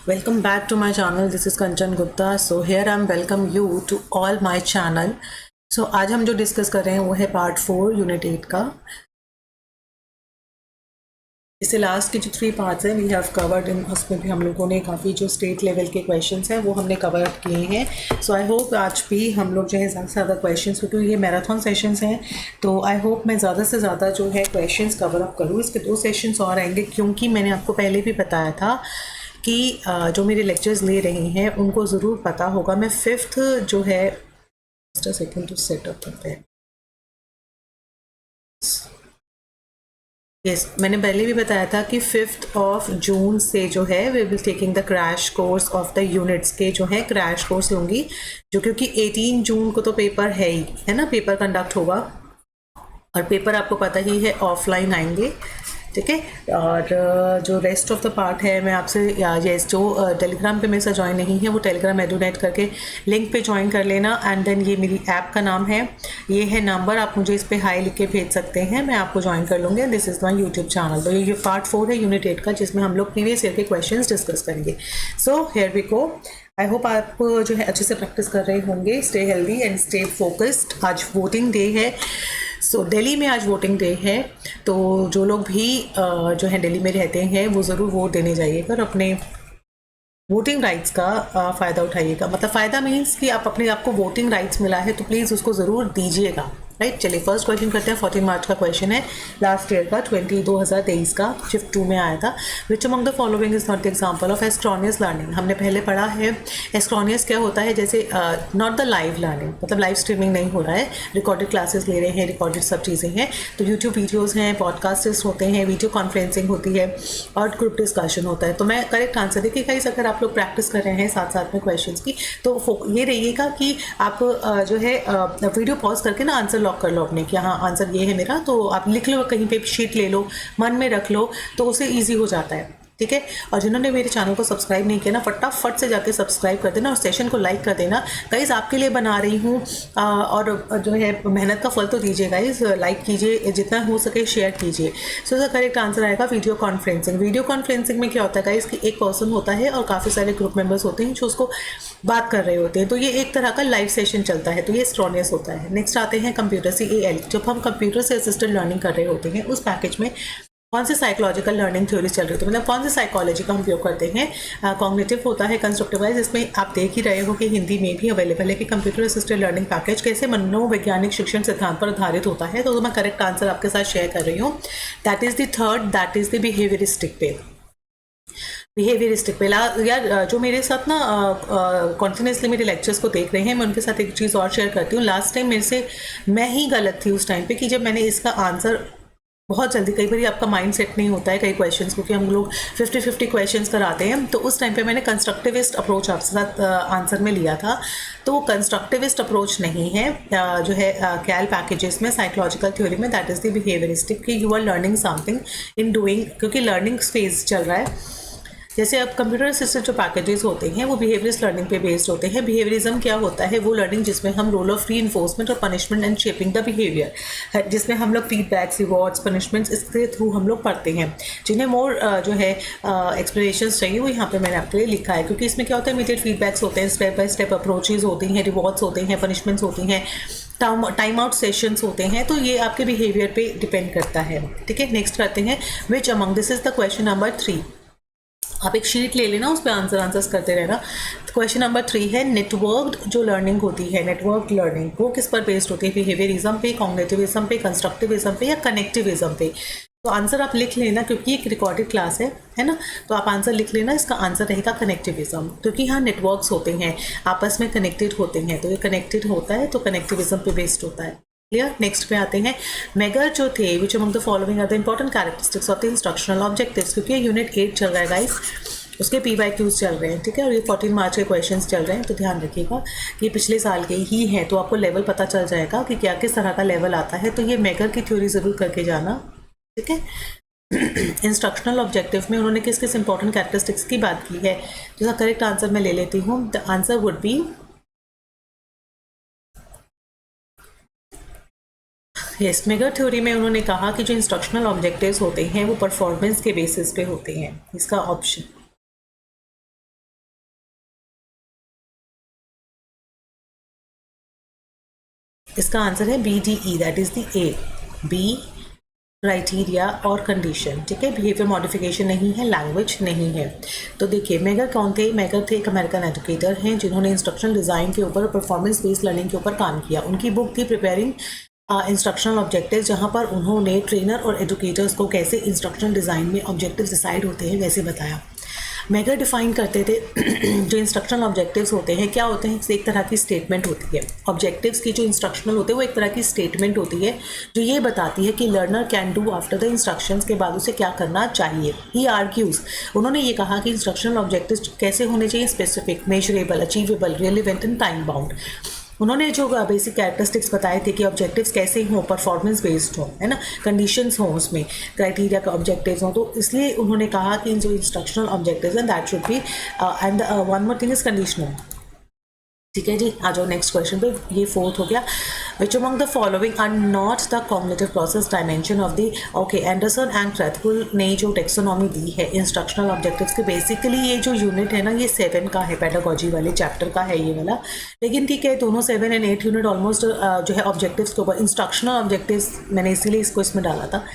Welcome back to my channel. This is Kanchan Gupta. So here I am welcome you to all my channel. So आज हम जो discuss कर रहे हैं वो है पार्ट 4 यूनिट 8 का. इससे लास्ट के जो 3 पार्ट्स हैं वी हैव कवर्ड इन, उसमें भी हम लोगों ने काफ़ी जो स्टेट लेवल के क्वेश्चंस हैं वो हमने कवर किए हैं. सो आई होप आज भी हम लोग जो है ज़्यादा से ज़्यादा क्वेश्चंस, क्योंकि ये मैराथन सेशंस हैं तो आई होप मैं ज़्यादा से ज़्यादा जो है क्वेश्चंस कवर अप करूँ. इसके 2 सेशंस और आएंगे, क्योंकि मैंने आपको पहले भी बताया था कि जो मेरे लेक्चर्स ले रहे हैं उनको ज़रूर पता होगा. मैं 5th जो है just a second to set up करते हैं. यस, मैंने पहले भी बताया था कि 5th जून से जो है we will taking the crash course of the units के जो है क्रैश कोर्स लूँगी, जो क्योंकि 18 जून को तो पेपर है ही है ना, पेपर कंडक्ट होगा और पेपर आपको पता ही है ऑफलाइन आएंगे. ठीक है, और जो रेस्ट ऑफ द पार्ट है मैं आपसे यस जो टेलीग्राम पे मेरे साथ ज्वाइन नहीं है वो टेलीग्राम एडोनेट करके लिंक पे ज्वाइन कर लेना. एंड देन ये मेरी ऐप का नाम है, ये है नंबर, आप मुझे इस पे हाई लिख के भेज सकते हैं, मैं आपको ज्वाइन कर लूँगी. This is my YouTube channel. तो ये पार्ट 4 है यूनिट 8 का, जिसमें हम लोग प्रीवियस ईयर के क्वेश्चन डिस्कस करेंगे. So here we go. I hope आप जो है अच्छे से प्रैक्टिस कर रहे होंगे. Stay healthy and stay focused. आज वोटिंग डे है. सो दिल्ली में आज वोटिंग डे है, तो जो लोग भी जो है दिल्ली में रहते हैं वो ज़रूर वोट देने जाइएगा और अपने वोटिंग राइट्स का फ़ायदा उठाइएगा. मतलब फ़ायदा मीन्स कि आप अपने आपको वोटिंग राइट्स मिला है तो प्लीज़ उसको ज़रूर दीजिएगा. राइट, चलिए फर्स्ट क्वेश्चन करते हैं. 14 मार्च का क्वेश्चन है, लास्ट ईयर का 2023 का शिफ्ट 2 में आया था. Which among the following is not the example of asynchronous learning. हमने पहले पढ़ा है एस्ट्रोनियस क्या होता है, जैसे नॉट द लाइव लर्निंग, मतलब लाइव स्ट्रीमिंग नहीं हो रहा है, रिकॉर्डेड क्लासेस ले रहे हैं, रिकॉर्डेड सब चीज़ें हैं. तो यूट्यूब वीडियोज़ हैं, पॉडकास्ट होते हैं, वीडियो कॉन्फ्रेंसिंग होती है और ग्रुप डिस्कशन होता है. तो मैं करेक्ट आंसर देखिए गाइस, अगर आप लोग प्रैक्टिस कर रहे हैं साथ साथ में क्वेश्चन की तो ये रहिएगा कि आप जो है वीडियो पॉज करके ना आंसर लॉक कर लो अपने कि हाँ आंसर ये है मेरा. तो आप लिख लो, कहीं पे शीट ले लो, मन में रख लो, तो उसे ईजी हो जाता है. ठीक है, और जिन्होंने मेरे चैनल को सब्सक्राइब नहीं किया ना, फटाफट से जाके सब्सक्राइब कर देना और सेशन को लाइक कर देना. गाइस आपके लिए बना रही हूँ और जो है मेहनत का फल तो दीजिए गाइस. लाइक कीजिए, जितना हो सके शेयर कीजिए. सो इसका करेक्ट आंसर आएगा वीडियो कॉन्फ्रेंसिंग. वीडियो कॉन्फ्रेंसिंग में क्या होता है गाइस कि एक पर्सन होता है और काफ़ी सारे ग्रुप मेंबर्स होते हैं जो उसको बात कर रहे होते हैं, तो ये एक तरह का लाइव सेशन चलता है, तो ये एस्ट्रोनियस होता है. नेक्स्ट आते हैं कंप्यूटर CAL. जब हम कंप्यूटर से असिस्टेड लर्निंग कर रहे होते हैं उस पैकेज में कौन से साइकोलॉजिकल लर्निंग थ्योरी चल रही होती है, मतलब कौन से साइकोलॉजी का हम उपयोग करते हैं. कॉग्निटिव होता है, कंस्ट्रक्टिवाइज. इसमें आप देख ही रहे हो कि हिंदी में भी अवेलेबल है कि कंप्यूटर असिस्टेड लर्निंग पैकेज कैसे मनोवैज्ञानिक शिक्षण सिद्धांत पर आधारित होता है. तो मैं करेक्ट आंसर आपके साथ शेयर कर रही हूँ. That is the third, that is the behaviouristic पे. बिहेवियरिस्टिक पे यार जो मेरे साथ ना कॉन्टिन्यूसली मेरे लेक्चर्स को देख रहे हैं, मैं उनके साथ एक चीज़ और शेयर करती हूँ. लास्ट टाइम मेरे से मैं ही गलत थी उस टाइम पे कि जब मैंने इसका आंसर बहुत जल्दी, कई बार आपका माइंड सेट नहीं होता है कई क्वेश्चंस, क्योंकि हम लोग 50-50 क्वेश्चंस कराते हैं, तो उस टाइम पे मैंने कंस्ट्रक्टिविस्ट अप्रोच आपके साथ आंसर में लिया था. तो वो कंस्ट्रक्टिविस्ट अप्रोच नहीं है जो है कैल पैकेजेस में साइकोलॉजिकल थ्योरी में. दैट इज़ द बिहेवियरिस्टिक कि you are learning something in doing, क्योंकि लर्निंग फेज चल रहा है. जैसे अब कंप्यूटर असिस्टेड जो पैकेजेस होते हैं वो बिहेवियरिस्ट लर्निंग पे बेस्ड होते हैं. बिहेवियरिज्म क्या होता है, वो लर्निंग जिसमें हम रोल ऑफ रीइंफोर्समेंट और punishment and shaping the behaviour, जिसमें हम लोग फीडबैक्स, रिवॉर्ड्स, पनिशमेंट्स इसके थ्रू हम लोग पढ़ते हैं. जिन्हें मोर जो है एक्सप्लेनेशंस चाहिए वो यहाँ पे मैंने आपके लिए लिखा है, क्योंकि इसमें क्या होता है इमीडिएट फीडबैक्स होते हैं, स्टेप बाय स्टेप अप्रोचेज होती हैं, रिवॉर्ड्स होते हैं, पनिशमेंट्स होती हैं, टाइम आउट सेशंस होते हैं. तो ये आपके बिहेवियर पे डिपेंड करता है. ठीक है, नेक्स्ट करते हैं which among, this is the question number 3. आप एक शीट ले लेना, उस पर आंसर्स करते रहना. क्वेश्चन नंबर 3 है नेटवर्क्ड जो लर्निंग होती है, नेटवर्क लर्निंग वो किस पर बेस्ड होती है, बिहेवियरिज्म पे, कॉग्निटिविज्म पे, कंस्ट्रक्टिविज्म पे या कनेक्टिविज्म पे. तो आंसर आप लिख लेना, क्योंकि एक रिकॉर्डेड क्लास है ना, तो आप आंसर लिख लेना. इसका आंसर रहेगा कनेक्टिविज्म, क्योंकि यहाँ नेटवर्क्स होते हैं, आपस में कनेक्टेड होते हैं, तो ये कनेक्टेड होता है, तो कनेक्टिविज्म पे बेस्ड होता है. क्लियर. नेक्स्ट पे आते हैं मेगर जो थे which among the following are the important characteristics of the instructional objectives. क्योंकि यूनिट 8 चल रहा है गाइस, उसके PYQs चल रहे हैं. ठीक है, और ये 14 मार्च के क्वेश्चंस चल रहे हैं, तो ध्यान रखिएगा कि पिछले साल के ही हैं, तो आपको लेवल पता चल जाएगा कि क्या किस तरह का लेवल आता है. तो ये मेगर की थ्योरी ज़रूर करके जाना. ठीक है, इंस्ट्रक्शनल ऑब्जेक्टिव में उन्होंने किस किस इंपॉर्टेंट कैरेक्टरिस्टिक्स की बात की है. जिसका करेक्ट आंसर मैं ले लेती हूँ. The answer would B yes. Megger theory में उन्होंने कहा कि जो इंस्ट्रक्शनल ऑब्जेक्टिव्स होते हैं वो परफॉर्मेंस के बेसिस पे होते हैं. इसका ऑप्शन इसका आंसर है B D E, that is the A, B criteria और कंडीशन, ठीक है। बिहेवियर मॉडिफिकेशन नहीं है, लैंग्वेज नहीं है। तो देखिए मैगर कौन थे, मैगर थे एक अमेरिकन एजुकेटर हैं जिन्होंने इंस्ट्रक्शनल डिज़ाइन के ऊपर, परफॉर्मेंस बेस्ड लर्निंग के ऊपर काम किया। उनकी बुक थी प्रिपेयरिंग इंस्ट्रक्शनल ऑब्जेक्टिव्स, जहाँ पर उन्होंने ट्रेनर और एजुकेटर्स को कैसे इंस्ट्रक्शनल डिज़ाइन में ऑब्जेक्टिव्स डिसाइड होते हैं वैसे बताया। मैगर डिफाइन करते थे जो इंस्ट्रक्शनल ऑब्जेक्टिव्स होते हैं क्या होते हैं, एक तरह की स्टेटमेंट होती है। ऑब्जेक्टिव्स की जो इंस्ट्रक्शनल होते हैं वो एक तरह की स्टेटमेंट होती है जो ये बताती है कि learner can do after the instructions, के बाद उसे क्या करना चाहिए। ही आर्ग्यूज, उन्होंने ये कहा कि इंस्ट्रक्शनल ऑब्जेक्टिव्स कैसे होने चाहिए, specific, measurable, achievable, relevant and time bound. उन्होंने जो बेसिक कैरेक्टरिस्टिक्स बताए थे कि ऑब्जेक्टिव्स कैसे हों, परफॉर्मेंस बेस्ड हो, है ना, कंडीशंस हों, उसमें क्राइटेरिया का ऑब्जेक्टिव्स हों, तो इसलिए उन्होंने कहा कि जो इंस्ट्रक्शनल ऑब्जेक्टिव्स हैं that should be and one more thing is conditional. ठीक है जी, आ जाओ नेक्स्ट क्वेश्चन पे। ये फोर्थ हो गया, which among the following are not the cognitive process dimension of the, okay, Anderson and Krathwohl ने जो टेक्सोनॉमी दी है इंस्ट्रक्शनल ऑब्जेक्टिव्स के, बेसिकली ये जो यूनिट है ना ये 7 का है, पेडागोजी वाले चैप्टर का है ये वाला। लेकिन ठीक है, दोनों 7 एंड 8 यूनिट ऑलमोस्ट जो है ऑब्जेक्टिव्स के ऊपर, इंस्ट्रक्शनल ऑब्जेक्टिव्स मैंने इसीलिए इसको इसमें डाला था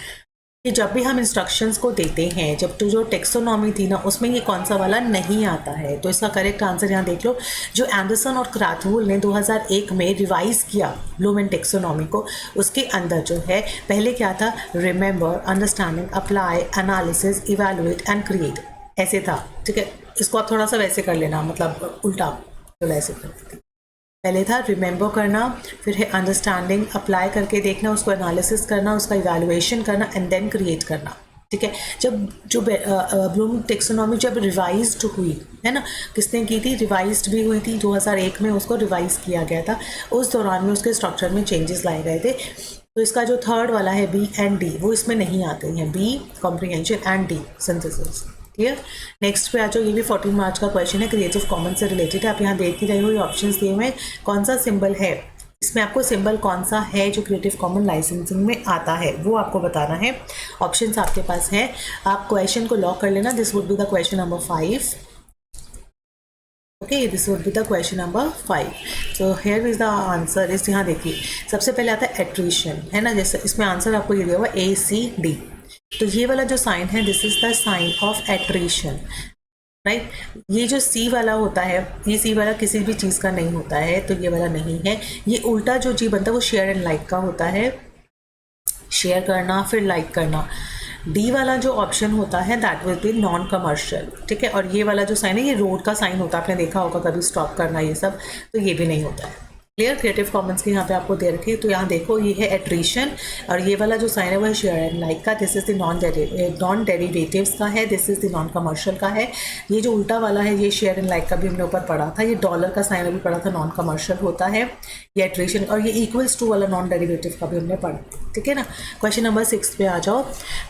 कि जब भी हम इंस्ट्रक्शंस को देते हैं, जब तो जो टेक्सोनॉमी थी ना उसमें ये कौन सा वाला नहीं आता है। तो इसका करेक्ट आंसर यहाँ देख लो, जो एंडरसन और क्राथवुल ने 2001 में रिवाइज किया ब्लूम टेक्सोनॉमी को, उसके अंदर जो है पहले क्या था, remember, understanding, apply, analysis, evaluate and create, ऐसे था। ठीक है, इसको आप थोड़ा सा वैसे कर लेना, मतलब उल्टा तो वैसे करते थे। पहले था रिमेंबर करना, फिर है अंडरस्टैंडिंग, अप्लाई करके देखना, उसको एनालिसिस करना, उसका इवैल्यूएशन करना एंड देन क्रिएट करना। ठीक है, जब जो ब्लूम टेक्सोनॉमी जब रिवाइज्ड हुई है ना, किसने की थी, रिवाइज्ड भी हुई थी 2001 में, उसको रिवाइज किया गया था। उस दौरान में उसके स्ट्रक्चर में चेंजेस लाए गए थे। तो इसका जो थर्ड वाला है बी एंड डी वो इसमें नहीं आते हैं, B comprehension and D synthesis. Clear, next पे आ जाओ। ये भी 14 मार्च का क्वेश्चन है, क्रिएटिव कॉमन्स से रिलेटेड है। आप यहाँ देख ही रहे हो, ये ऑप्शंस दिए हुए हैं, कौन सा सिंबल है इसमें, आपको सिंबल कौन सा है जो क्रिएटिव कॉमन लाइसेंसिंग में आता है वो आपको बताना है। ऑप्शंस आपके पास है, आप क्वेश्चन को लॉक कर लेना। This would be the question number 5। Okay, this would be the question number 5। So here is the answer is, यहाँ देखिए सबसे पहले आता है एट्रीशन, है ना, जैसे इसमें आंसर आपको ये दिया हुआ ACD। तो ये वाला जो साइन है this is the sign of attrition, right. ये जो C वाला होता है, ये C वाला किसी भी चीज़ का नहीं होता है, तो ये वाला नहीं है। ये उल्टा जो G बनता है वो शेयर एंड लाइक का होता है, शेयर करना फिर लाइक करना। डी वाला जो ऑप्शन होता है that will be non commercial. ठीक है, और ये वाला जो साइन है ये रोड का साइन होता है, आपने देखा होगा कभी स्टॉप करना ये सब, तो ये भी नहीं होता है। क्लियर, क्रिएटिव कॉमन्स के यहाँ पे आपको दे रखे, तो यहाँ देखो ये है एट्रीशन, और ये वाला जो साइन है वो है शेयर एंड लाइक का, this is the non derivatives का है, this is the non commercial का है। ये जो उल्टा वाला है ये शेयर एंड लाइक का भी हमने ऊपर पढ़ा था, ये डॉलर का साइन अभी पढ़ा था, नॉन कमर्शियल होता है ये एट्रीशन, और ये इक्वल्स टू वाला नॉन डेरिवेटिव का भी हमने पढ़ा। ठीक है ना, क्वेश्चन नंबर 6 पे आ जाओ।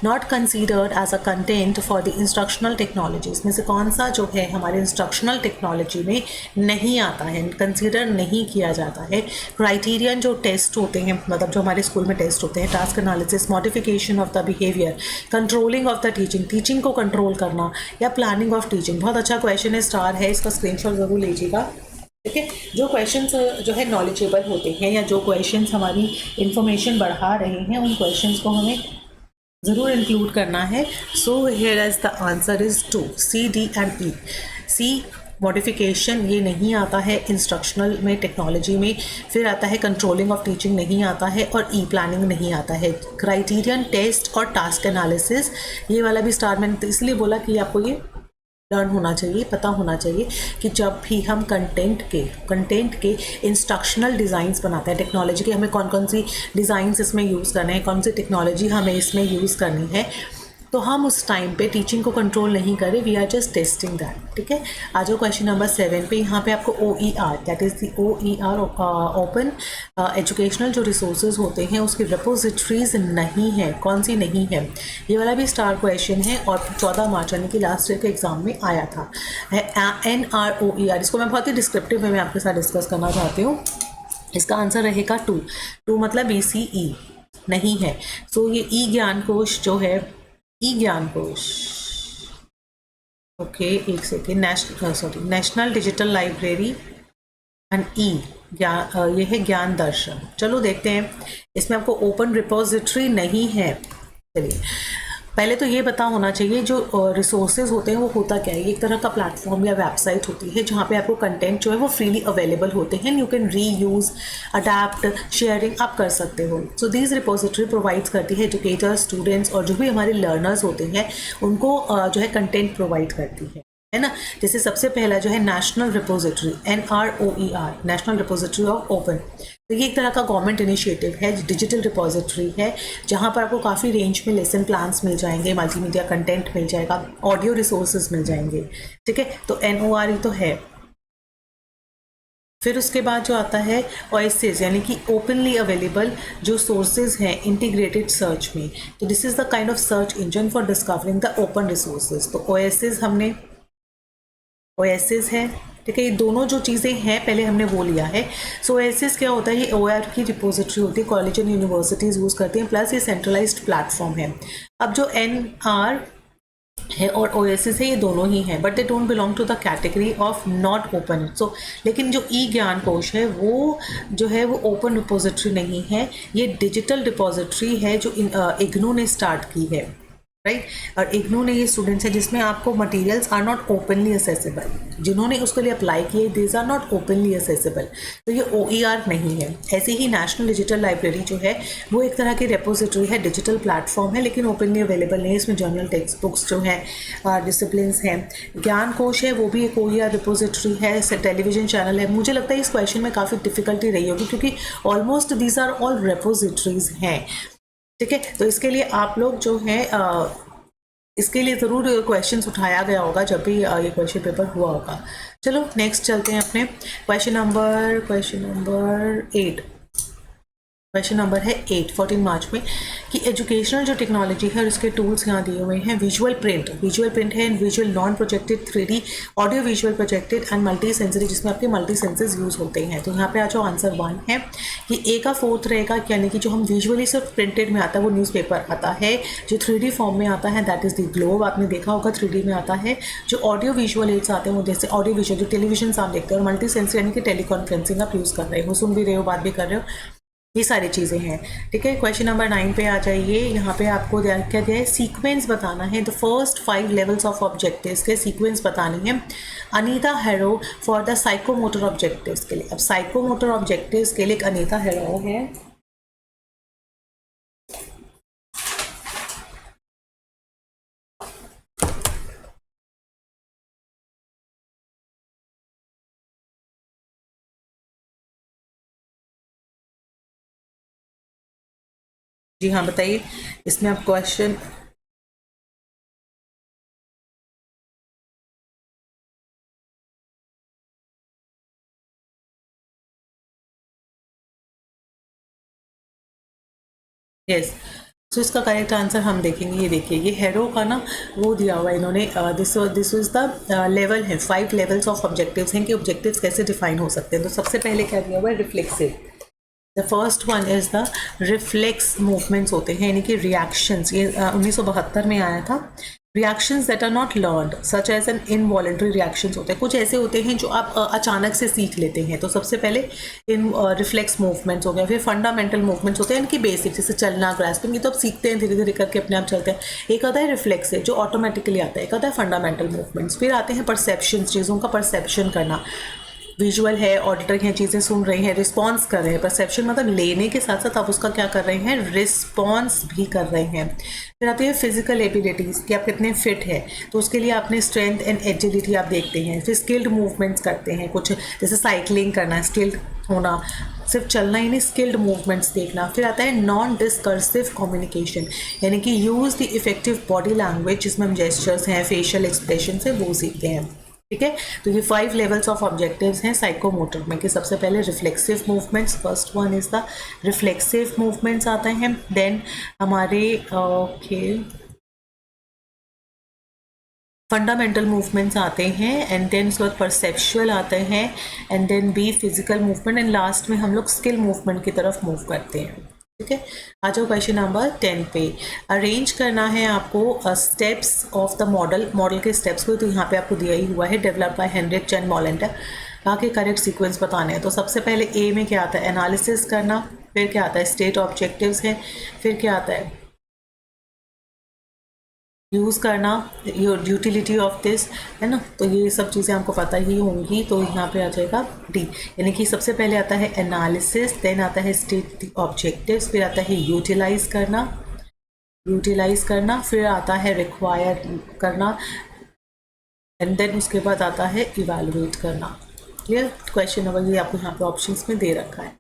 Not considered as a content for the instructional technology, इसमें से कौन सा जो है हमारे इंस्ट्रक्शनल टेक्नोलॉजी में नहीं आता है, कंसीडर नहीं किया जाता है। क्राइटेरियन जो टेस्ट होते हैं, मतलब जो हमारे स्कूल में टेस्ट होते हैं, task analysis, modification of the behaviour, controlling of the teaching, teaching को कंट्रोल करना, या प्लानिंग ऑफ टीचिंग। बहुत अच्छा क्वेश्चन है, स्टार है, इसका स्क्रीनशॉट जरूर लीजिएगा। ठीक है, जो क्वेश्चंस जो है नॉलेजेबल होते हैं या जो क्वेश्चंस हमारी इंफॉर्मेशन बढ़ा रहे हैं उन क्वेश्चंस को हमें ज़रूर इंक्लूड करना है। So here as the answer is 2, C, D and E। C modification ये नहीं आता है इंस्ट्रक्शनल में टेक्नोलॉजी में, फिर आता है कंट्रोलिंग ऑफ टीचिंग नहीं आता है, और ई प्लानिंग नहीं आता है। क्राइटेरियन टेस्ट और टास्क एनालिसिस ये वाला भी स्टार, मैंने इसलिए बोला कि आपको ये लर्न होना चाहिए, पता होना चाहिए कि जब भी हम कंटेंट के इंस्ट्रक्शनल डिज़ाइंस बनाते हैं टेक्नोलॉजी के, हमें कौन कौन सी डिज़ाइंस इसमें यूज़ करने हैं, कौन सी टेक्नोलॉजी हमें इसमें यूज़ करनी है, तो हम उस टाइम पे टीचिंग को कंट्रोल नहीं करें, we are just testing that. ठीक है, आ जाओ क्वेश्चन नंबर 7 पे। यहाँ पे आपको OER that is the OER open educational जो रिसोर्सेज होते हैं उसकी रिपोजिटरीज नहीं है, कौन सी नहीं है, ये वाला भी स्टार क्वेश्चन है और 14 मार्च यानी कि लास्ट ईयर के एग्जाम में आया था। NROER, इसको मैं बहुत ही डिस्क्रिप्टिव में आपके साथ डिस्कस करना चाहती हूँ। इसका आंसर रहेगा 2 मतलब BCE नहीं है। सो ये ई ज्ञान कोश जो है, ई ज्ञान कोश, ओके एक second, national digital library and e ये है ज्ञान दर्शन। चलो देखते हैं, इसमें आपको ओपन रिपोजिटरी नहीं है। चलिए पहले तो ये पता होना चाहिए जो रिसोर्सेज होते हैं वो होता क्या है। ये एक तरह का प्लेटफॉर्म या वेबसाइट होती है जहाँ पे आपको कंटेंट जो है वो फ्रीली अवेलेबल होते हैं। यू कैन री यूज़, अडेप्ट, शेयरिंग आप कर सकते हो। सो दीज रिपोजिटरी प्रोवाइड्स करती है एजुकेटर्स, स्टूडेंट्स और जो भी हमारे लर्नर्स होते हैं उनको जो है कंटेंट प्रोवाइड करती है ना। जैसे सबसे पहला जो है national repository, NROER, national repository of open. तो ये एक तरह का गवर्नमेंट इनिशिएटिव है, डिजिटल रिपोजिटरी है जहाँ पर आपको काफ़ी रेंज में लेसन प्लान्स मिल जाएंगे, मल्टीमीडिया कंटेंट मिल जाएगा, ऑडियो रिसोर्सेज मिल जाएंगे। ठीक है, तो NORE तो है। फिर उसके बाद जो आता है OASIS, यानी कि ओपनली अवेलेबल जो सोर्सेज हैं इंटीग्रेटेड सर्च में। तो this is the kind of search engine for discovering the open resources. तो OASIS हमने OASIS है। ठीक है, ये दोनों जो चीज़ें हैं पहले हमने वो लिया है। सो OASIS क्या होता है, ये OER की रिपोजिटरी होती है, कॉलेज एंड यूनिवर्सिटीज़ यूज़ करती हैं, प्लस ये सेंट्रलाइज्ड प्लेटफॉर्म है। अब जो NR है और OASIS है ये दोनों ही हैं, but they don't belong to the category of not open. So लेकिन जो ई ज्ञान कोश है वो जो है वो ओपन रिपोजिटरी नहीं है, ये डिजिटल रिपोजिटरी है जो इग्नू ने स्टार्ट की है, राइट। और इग्नू ने ये स्टूडेंट्स है जिसमें आपको materials are not openly accessible, जिन्होंने उसके लिए अप्लाई किए these are not openly accessible, तो ये OER नहीं है। ऐसे ही नेशनल डिजिटल लाइब्रेरी जो है वो एक तरह की रेपोजिटरी है, डिजिटल प्लेटफॉर्म है, लेकिन ओपनली अवेलेबल नहीं है। इसमें जर्नल टेक्स्ट बुक्स जो हैं, डिसिप्लिन्स हैं। ज्ञान कोश है वो भी एक OER रिपोजिटरी है, टेलीविजन चैनल है। मुझे लगता है इस क्वेश्चन में काफ़ी डिफिकल्टी रही होगी क्योंकि almost these are all repositories हैं। ठीक है, तो इसके लिए आप लोग जो है इसके लिए ज़रूर क्वेश्चंस उठाया गया होगा जब भी ये क्वेश्चन पेपर हुआ होगा। चलो नेक्स्ट चलते हैं अपने क्वेश्चन नंबर 8। क्वेश्चन नंबर है 8, 14 मार्च में, कि एजुकेशनल जो टेक्नोलॉजी है और इसके टूल्स यहाँ दिए हुए हैं। विजुअल प्रिंट है and visual non projected 3D, audio visual projected and multi sensory, जिसमें आपके मल्टी सेंसेस यूज़ होते हैं। तो यहाँ पे आज आंसर 1 है कि A का 4th रहेगा, यानी कि जो हम विजुअली सिर्फ प्रिंटेड में आता है वो न्यूज़पेपर आता है। जो 3D फॉर्म में आता है दैट इज़ द ग्लोब, आपने देखा होगा 3D में आता है। जो ऑडियो विजुअल एड्स आते हैं वो जैसे ऑडियो विजुअल जो टेलीविजन आप देखते हैं, और मल्टी सेंसरी यानी कि टेलीकॉन्फ्रेंसिंग आप यूज़ कर रहे हो, सुन भी रहे हो, बात भी कर रहे हो, ये सारी चीज़ें हैं। ठीक है, क्वेश्चन नंबर 9 पे आ जाइए। यहाँ पे आपको क्या दिया है, सीक्वेंस बताना है। The first 5 levels of objectives के सीक्वेंस बतानी है अनीता हेरो फॉर द साइकोमोटर ऑब्जेक्टिव्स के लिए। अब साइकोमोटर ऑब्जेक्टिव्स के लिए एक अनीता हेरो है। जी हाँ बताइए, इसमें आप क्वेश्चन यस। सो इसका करेक्ट आंसर हम देखेंगे। ये देखिए, ये हेरो का ना वो दिया हुआ है इन्होंने, दिस इज द लेवल है, 5 लेवल्स ऑफ ऑब्जेक्टिव्स हैं कि ऑब्जेक्टिव्स कैसे डिफाइन हो सकते हैं। तो सबसे पहले क्या दिया हुआ है, reflexive. The first one is the reflex movements होते हैं, यानी कि रिएक्शंस। ये 1972 में आया था। Reactions that are not learned such as an involuntary reactions होते हैं, कुछ ऐसे होते हैं जो आप अचानक से सीख लेते हैं। तो सबसे पहले इन रिफ्लेक्स मूवमेंट्स हो गया। फिर फंडामेंटल मूवमेंट्स होते हैं, इनकी बेसिक, जैसे चलना, ग्रास्पिंग, ये तो आप सीखते हैं धीरे धीरे करके, अपने आप चलते हैं। एक आता है रिफ्लेक्सिव जो ऑटोमेटिकली आता है, एक आता है फंडामेंटल मूवमेंट्स। फिर आते हैं परसेप्शन, चीज़ों का परसेप्शन करना। विजुअल है, ऑडिटर हैं, चीज़ें सुन रहे हैं, रिस्पॉन्स कर रहे हैं। परसेप्शन मतलब लेने के साथ साथ आप उसका क्या कर रहे हैं, रिस्पॉन्स भी कर रहे हैं। फिर आती है फिजिकल एबिलिटीज़ कि आप कितने फिट हैं, तो उसके लिए आपने स्ट्रेंथ एंड एजिलिटी आप देखते हैं। फिर स्किल्ड मूवमेंट्स करते हैं, कुछ जैसे साइकिलिंग करना, स्किल्ड होना, सिर्फ चलना ही नहीं, स्किल्ड मूवमेंट्स देखना। फिर आता है नॉन डिस्कर्सिव कम्युनिकेशन, यानी कि use the effective body language, जिसमें हम जेस्चर्स हैं, फेशियल एक्सप्रेशन से वो सीखते हैं। ठीक है, तो ये 5 लेवल्स ऑफ ऑब्जेक्टिव्स हैं साइकोमोटर में, कि सबसे पहले reflexive movements, first one is the reflexive movements आते हैं। देन हमारे फंडामेंटल मूवमेंट्स आते हैं, एंड देन उसके बाद परसेप्चुअल आते हैं, and then B physical movement, and last में हम लोग स्किल मूवमेंट की तरफ मूव करते हैं। ठीक है। आ जाओ क्वेश्चन नंबर 10 पे। अरेंज करना है आपको स्टेप्स ऑफ द मॉडल के स्टेप्स को, तो यहाँ पे आपको दिया ही हुआ है, डेवलप बाय हेनरिक चैन मॉलेंटर। आगे करेक्ट सीक्वेंस बताने हैं। तो सबसे पहले ए में क्या आता है, एनालिसिस करना, फिर क्या आता है स्टेट ऑब्जेक्टिव्स है, फिर क्या आता है यूज़ करना, योर यूटिलिटी ऑफ दिस, है ना। तो ये सब चीज़ें आपको पता ही होंगी। तो यहाँ पे आ जाएगा डी, यानी कि सबसे पहले आता है एनालिसिस, देन आता है स्टेट ऑब्जेक्टिव्स, फिर आता है यूटिलाइज करना, फिर आता है रिक्वायर करना, एंड देन उसके बाद आता है इवेलुएट करना। क्लियर। क्वेश्चन नंबर ये आपको यहाँ पे ऑप्शंस में दे रखा है।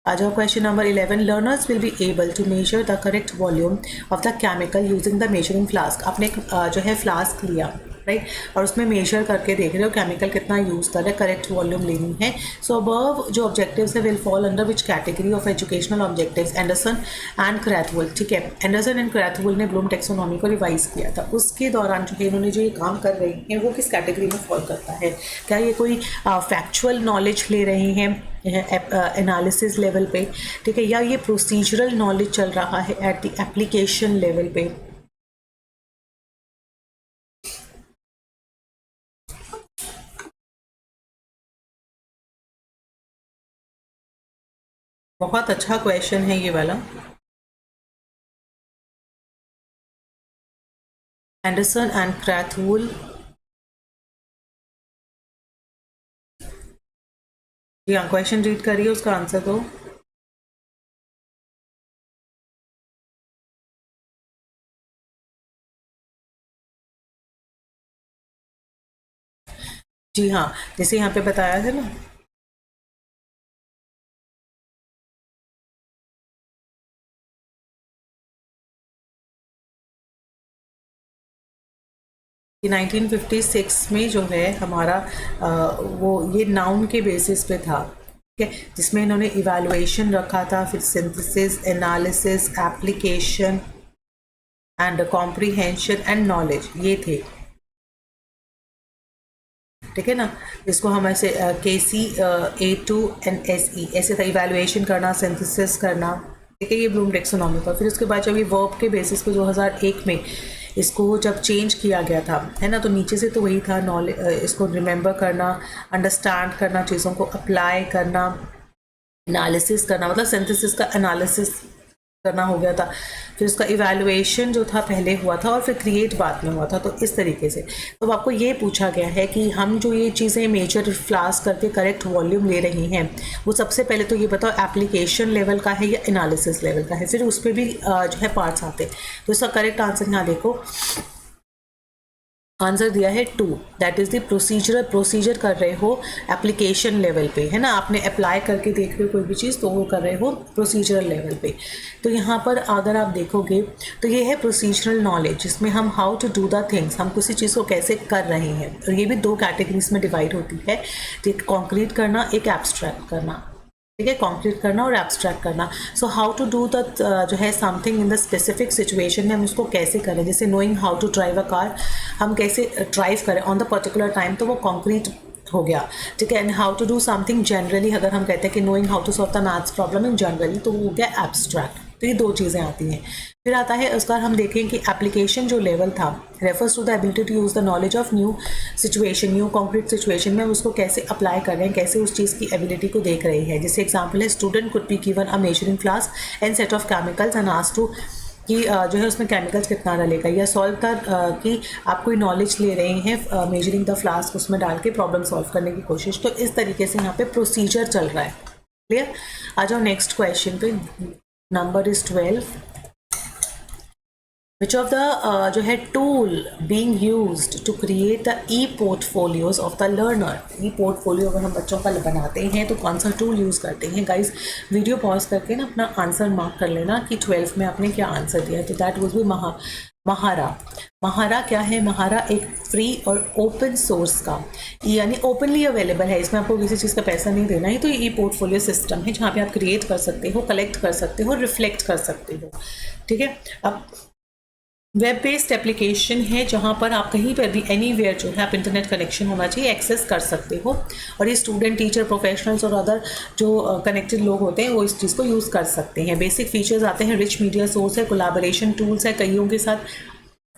आ जाओ question number 11। Learners will be able to measure the correct volume of the chemical using the measuring flask. आपने एक जो है फ्लास्क लिया, राइट, और उसमें मेजर करके देख रहे हो केमिकल कितना यूज़ कर रहे हैं, करेक्ट वॉल्यूम लेनी है। सो अबव जो ऑब्जेक्टिव्स है will fall under which category of educational objectives, Anderson and Krathwohl. ठीक है, एंडरसन एंड क्रैथवोल ने ब्लूम टैक्सोनॉमी को रिवाइज किया था। उसके दौरान जो है इन्होंने जो ये काम कर रहे हैं वो किस कैटेगरी में फॉल करता है? क्या ये कोई फैक्चुअल नॉलेज ले रहे हैं एनालिसिस लेवल पे, ठीक है, या ये प्रोसीजरल नॉलेज चल रहा है एट द एप्लीकेशन लेवल पे? बहुत अच्छा क्वेश्चन है ये वाला। एंडरसन एंड क्रैथवोल, जी हाँ, क्वेश्चन रीड करिए, उसका आंसर दो। जी हाँ, जैसे यहाँ पे बताया है ना, कि 1956 में जो है हमारा वो ये नाउन के बेसिस पे था, ठीक है, जिसमें इन्होंने इवैल्यूएशन रखा था, फिर synthesis, analysis, application and comprehension and knowledge, ये थे, ठीक है ना। इसको हम ऐसे KC A2 and SE ऐसे था, इवैल्यूएशन करना, सिंथेसिस करना, ठीक है, ये ब्लूम टैक्सोनॉमी का। फिर उसके बाद जब ये वर्ब के बेसिस पे 2001 में इसको जब चेंज किया गया था, है ना, तो नीचे से तो वही था नॉलेज, इसको रिमेंबर करना, अंडरस्टैंड करना, चीज़ों को अप्लाई करना, एनालिसिस करना, मतलब सिंथेसिस का एनालिसिस करना हो गया था। फिर उसका इवैल्यूएशन जो था पहले हुआ था और फिर क्रिएट बाद में हुआ था। तो इस तरीके से तो आपको ये पूछा गया है कि हम जो ये चीज़ें मेजर फ्लास्क करके करेक्ट वॉल्यूम ले रही हैं, वो सबसे पहले तो ये बताओ एप्लीकेशन लेवल का है या एनालिसिस लेवल का है, फिर उस पर भी जो है पार्ट्स आते हैं। तो इसका करेक्ट आंसर यहाँ देखो, आंसर दिया है 2, दैट इज़ द प्रोसीजर कर रहे हो एप्लीकेशन लेवल पे, है ना, आपने अप्लाई करके देख रहे हो कोई भी चीज़, तो वो कर रहे हो प्रोसीजरल लेवल पे। तो यहाँ पर अगर आप देखोगे तो ये है प्रोसीजरल नॉलेज, जिसमें हम how to do the things, हम किसी चीज़ को कैसे कर रहे हैं, और ये भी 2 कैटेगरीज में डिवाइड होती है, एक कॉन्क्रीट करना, एक एब्स्ट्रैक्ट करना, ठीक है, कॉन्क्रीट करना और एब्स्ट्रैक्ट करना। So how to do the जो है something in the specific situation में हम उसको कैसे करें, जैसे knowing how to drive a car, हम कैसे ड्राइव करें ऑन द पर्टिकुलर टाइम, तो वो कॉन्क्रीट हो गया, ठीक है। And how to do something generally, अगर हम कहते हैं कि knowing how to solve the maths problem in generally, तो वो हो गया एब्स्ट्रैक्ट। तो ये 2 चीज़ें आती हैं। फिर आता है उसका हम देखें कि एप्लीकेशन जो लेवल था refers to the ability to use the knowledge of new situation, new concrete situation में हम उसको कैसे अप्लाई कर रहे हैं, कैसे उस चीज़ की एबिलिटी को देख रहे हैं। जैसे एग्जाम्पल है, student could be given a measuring flask and set of chemicals and asked to कि जो है उसमें केमिकल्स कितना डालेगा, या सॉल्व द कि आप कोई नॉलेज ले रहे हैं मेजरिंग द फ्लास्क, उसमें डाल के प्रॉब्लम सॉल्व करने की कोशिश। तो इस तरीके से यहाँ पे प्रोसीजर चल रहा है। क्लियर। आ जाओ नेक्स्ट क्वेश्चन पे, number is 12। Which of the जो है tool being used to create the e-portfolios of the learner? e-portfolio अगर हम बच्चों का बनाते हैं तो कौन सा टूल यूज़ करते हैं? गाइस वीडियो पॉज करके ना अपना आंसर मार्क कर लेना कि 12 में आपने क्या आंसर दिया है। तो दैट वॉज भी महारा क्या है? महारा एक फ्री और ओपन सोर्स का, यानी ओपनली अवेलेबल है, इसमें आपको किसी चीज़ का पैसा नहीं देना है। तो ये पोर्टफोलियो सिस्टम है जहाँ पे आप क्रिएट कर सकते हो, कलेक्ट कर सकते हो, रिफ्लेक्ट कर सकते हो, ठीक है। अब वेब बेस्ड एप्लीकेशन है जहाँ पर आप कहीं पर भी एनीवेयर जो है आप इंटरनेट कनेक्शन होना चाहिए एक्सेस कर सकते हो, और ये स्टूडेंट, टीचर, प्रोफेशनल्स और अदर जो कनेक्टेड लोग होते हैं वो इस चीज़ को यूज़ कर सकते हैं। बेसिक फीचर्स आते हैं, रिच मीडिया सोर्स है, कोलैबोरेशन टूल्स है कईयों के साथ,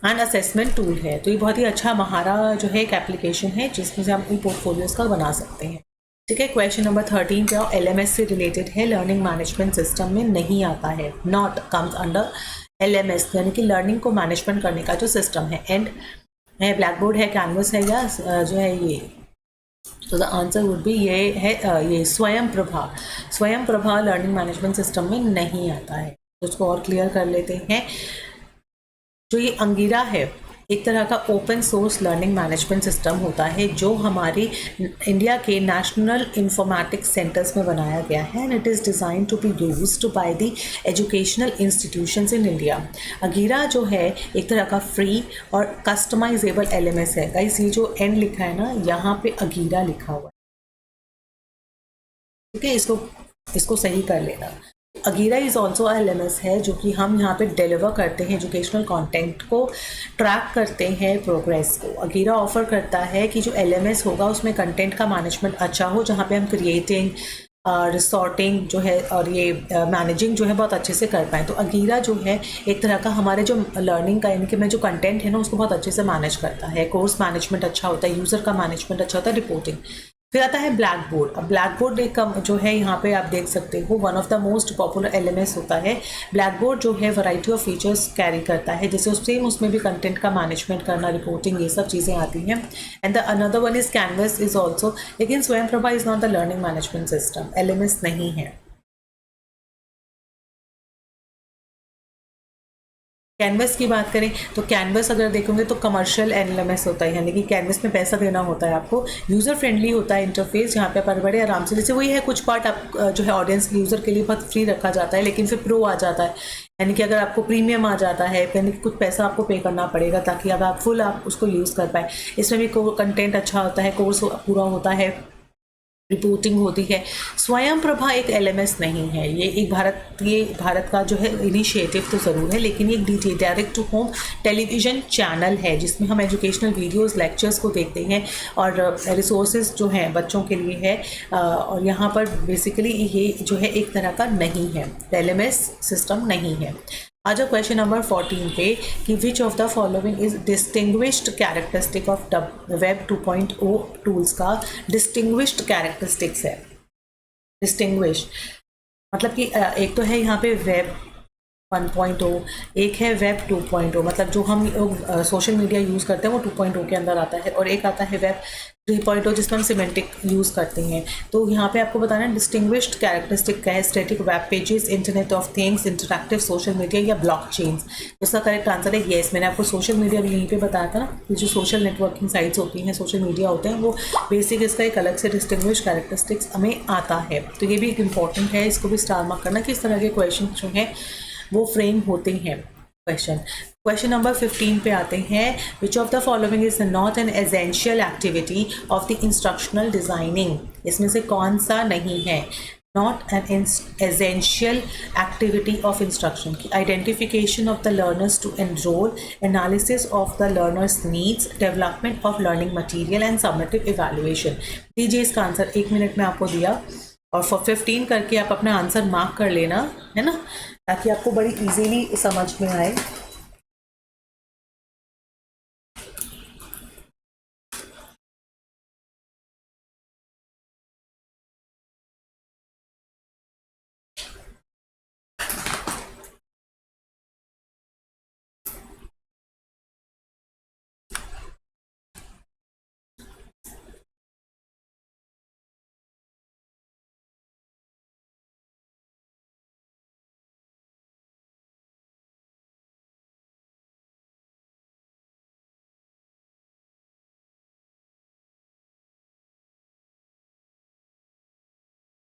एंड असेसमेंट टूल है। तो ये बहुत ही अच्छा महारा जो है एक एप्लीकेशन है जिसमें से हम अपनी पोर्टफोलियोज का बना सकते हैं। ठीक है, क्वेश्चन नंबर 13 पे LMS से रिलेटेड है, लर्निंग मैनेजमेंट सिस्टम में नहीं आता है, नॉट कम्स अंडर LMS, यानी कि लर्निंग को मैनेजमेंट करने का जो सिस्टम है। एंड है ब्लैक बोर्ड है, कैनवस है, या जो है ये, तो द आंसर वुड बी ये है ये स्वयं प्रभा। स्वयं प्रभा लर्निंग मैनेजमेंट सिस्टम में नहीं आता है। तो उसको और क्लियर कर लेते हैं। जो ये अंगीरा है एक तरह का open source learning management system होता है जो हमारी इंडिया के नेशनल इंफॉर्मेटिक्स सेंटर्स में बनाया गया है, and it is design to be used by the educational institutions in India. Angira जो है एक तरह का फ्री और कस्टमाइजेबल LMS है। गाइस ये जो एंड लिखा है ना, यहाँ पे अंगीरा लिखा हुआ है, ठीक है, इसको सही कर लेना। अगीरा इज़ ऑल्सो LMS है जो कि हम यहाँ पे डिलीवर करते हैं एजुकेशनल कंटेंट को, ट्रैक करते हैं प्रोग्रेस को। अगीरा ऑफर करता है कि जो LMS होगा उसमें कंटेंट का मैनेजमेंट अच्छा हो, जहाँ पे हम क्रिएटिंग, रिसॉर्टिंग जो है और ये मैनेजिंग जो है बहुत अच्छे से कर पाएँ। तो अगीरा जो है एक तरह का हमारे जो लर्निंग का यानी कि मैं जो कंटेंट है ना उसको बहुत अच्छे से मैनेज करता है। कोर्स मैनेजमेंट अच्छा होता है, यूज़र का मैनेजमेंट अच्छा होता है, रिपोर्टिंग। फिर आता है ब्लैक बोर्ड। अब ब्लैक बोर्ड एक जो है यहाँ पे आप देख सकते हो one of the most popular LMS होता है। ब्लैक बोर्ड जो है वैरायटी ऑफ फीचर्स कैरी करता है, जैसे सेम उसमें भी कंटेंट का मैनेजमेंट करना, रिपोर्टिंग, ये सब चीज़ें आती हैं। And the another one is canvas is also, लेकिन स्वयं Prabha is not the learning management system, LMS नहीं है। कैनवस की बात करें तो कैनवस अगर देखोगे तो कमर्शियल LMS होता है, यानी कि कैनवस में पैसा देना होता है आपको। यूज़र फ्रेंडली होता है इंटरफेस, यहाँ पे पर बड़े आराम से, जैसे वही है कुछ पार्ट आप जो है ऑडियंस के यूज़र के लिए बहुत फ्री रखा जाता है, लेकिन फिर प्रो आ जाता है, यानी कि अगर आपको प्रीमियम आ जाता है यानी कि कुछ पैसा आपको पे करना पड़ेगा ताकि अब आप फुल आप उसको यूज़ कर पाए। इसमें भी कंटेंट अच्छा होता है, कोर्स पूरा होता है, रिपोर्टिंग होती है। स्वयं प्रभा एक LMS नहीं है, ये एक भारत का जो है इनिशिएटिव तो ज़रूर है, लेकिन ये एक direct to home television channel है जिसमें हम एजुकेशनल वीडियोस, लेक्चर्स को देखते हैं, और रिसोर्सेज जो हैं बच्चों के लिए है। और यहाँ पर बेसिकली ये जो है एक तरह का नहीं है, LMS सिस्टम नहीं है। आ जाओ क्वेश्चन नंबर 14 पे कि विच of the following is distinguished characteristic of web 2.0 tools का डिस्टिंग्विश्ड कैरेक्टरिस्टिक्स है। डिस्टिंग्विश मतलब कि एक तो है यहाँ पे वेब 1.0, एक है वेब 2.0, मतलब जो हम लोग सोशल मीडिया यूज़ करते हैं वो 2.0 के अंदर आता है, और एक आता है वेब 3.0 जिसमें हम सिमेंटिक यूज़ करते हैं। तो यहाँ पे आपको बताना है डिस्टिंग्विश्ड कैरेक्टरिस्टिक क्या है, static web pages, internet of things, interactive social media या ब्लॉकचेन्स। इसका करेक्ट आंसर है येस। मैंने आपको सोशल मीडिया भी यहीं पे बताया था ना कि जो सोशल नेटवर्किंग साइट्स होती हैं, सोशल मीडिया होते हैं, वो बेसिक इसका एक अलग से डिस्टिंग्विश्ड कैरेक्टरिस्टिक्स हमें आता है। तो ये भी एक इंपॉर्टेंट है, इसको भी स्टार मार्क करना कि इस तरह के क्वेश्चन जो हैं वो फ्रेम होते हैं। क्वेश्चन नंबर 15 पे आते हैं, which of the following is not an essential activity of the instructional designing. इसमें से कौन सा नहीं है not an essential activity of instruction की? Identification of the learners to enrol, analysis of the learners needs, development of learning material and summative evaluation. दीजिए इसका answer, 1 minute में आपको दिया, और फॉर 15 करके आप अपना आंसर मार्क कर लेना, है ना, ताकि आपको बड़ी इजीली समझ में आए।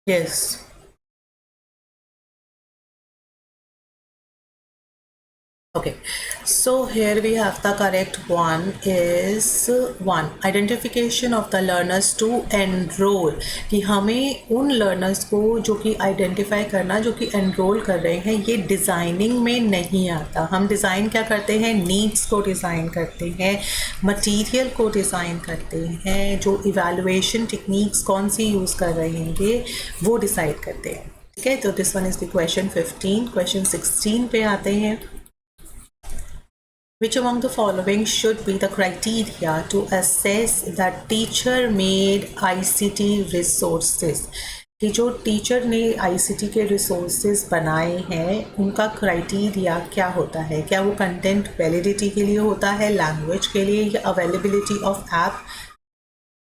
Yes, Okay, so here we have the correct one is one identification of the learners to enroll, कि हमें उन learners को जो कि identify करना जो कि enroll कर रहे हैं, ये डिज़ाइनिंग में नहीं आता। हम डिज़ाइन क्या करते हैं, नीड्स को डिज़ाइन करते हैं, मटेरियल को डिज़ाइन करते हैं, जो इवैल्यूएशन टेक्निक्स कौन सी यूज़ कर रहेंगे वो डिसाइड करते हैं। ठीक है, तो this one is the question 15। Question 16 पे आते हैं। Which among the following should be the criteria to assess that teacher made ICT resources? कि जो टीचर ने ICT के रिसोर्सेज बनाए हैं उनका क्राइटेरिया क्या होता है? क्या वो कंटेंट वैलिडिटी के लिए होता है, लैंग्वेज के लिए, या availability of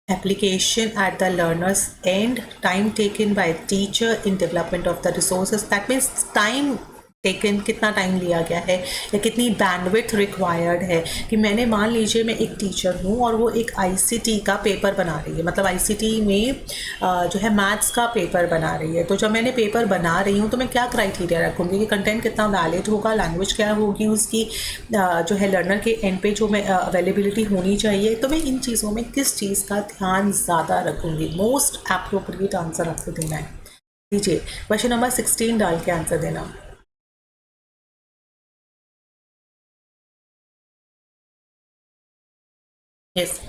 application at the learner's end, time taken by teacher in development of the resources? That means time taken, कितना टाइम लिया गया है या कितनी बैंडविड्थ रिक्वायर्ड है। कि मैंने मान लीजिए मैं एक टीचर हूँ और वो एक आईसीटी का पेपर बना रही है, मतलब आईसीटी में जो है मैथ्स का पेपर बना रही है। तो जब मैंने पेपर बना रही हूँ तो मैं क्या क्राइटेरिया रखूँगी कि कंटेंट कितना वैलिड होगा, लैंग्वेज क्या होगी उसकी, जो है लर्नर के एंड पे जो मैं अवेलेबिलिटी होनी चाहिए। तो मैं इन चीज़ों में किस चीज़ का ध्यान ज़्यादा रखूँगी? मोस्ट एप्रोप्रिएट आंसर आपको देना है। दीजिए, क्वेश्चन नंबर 16 डाल के आंसर देना। Yes.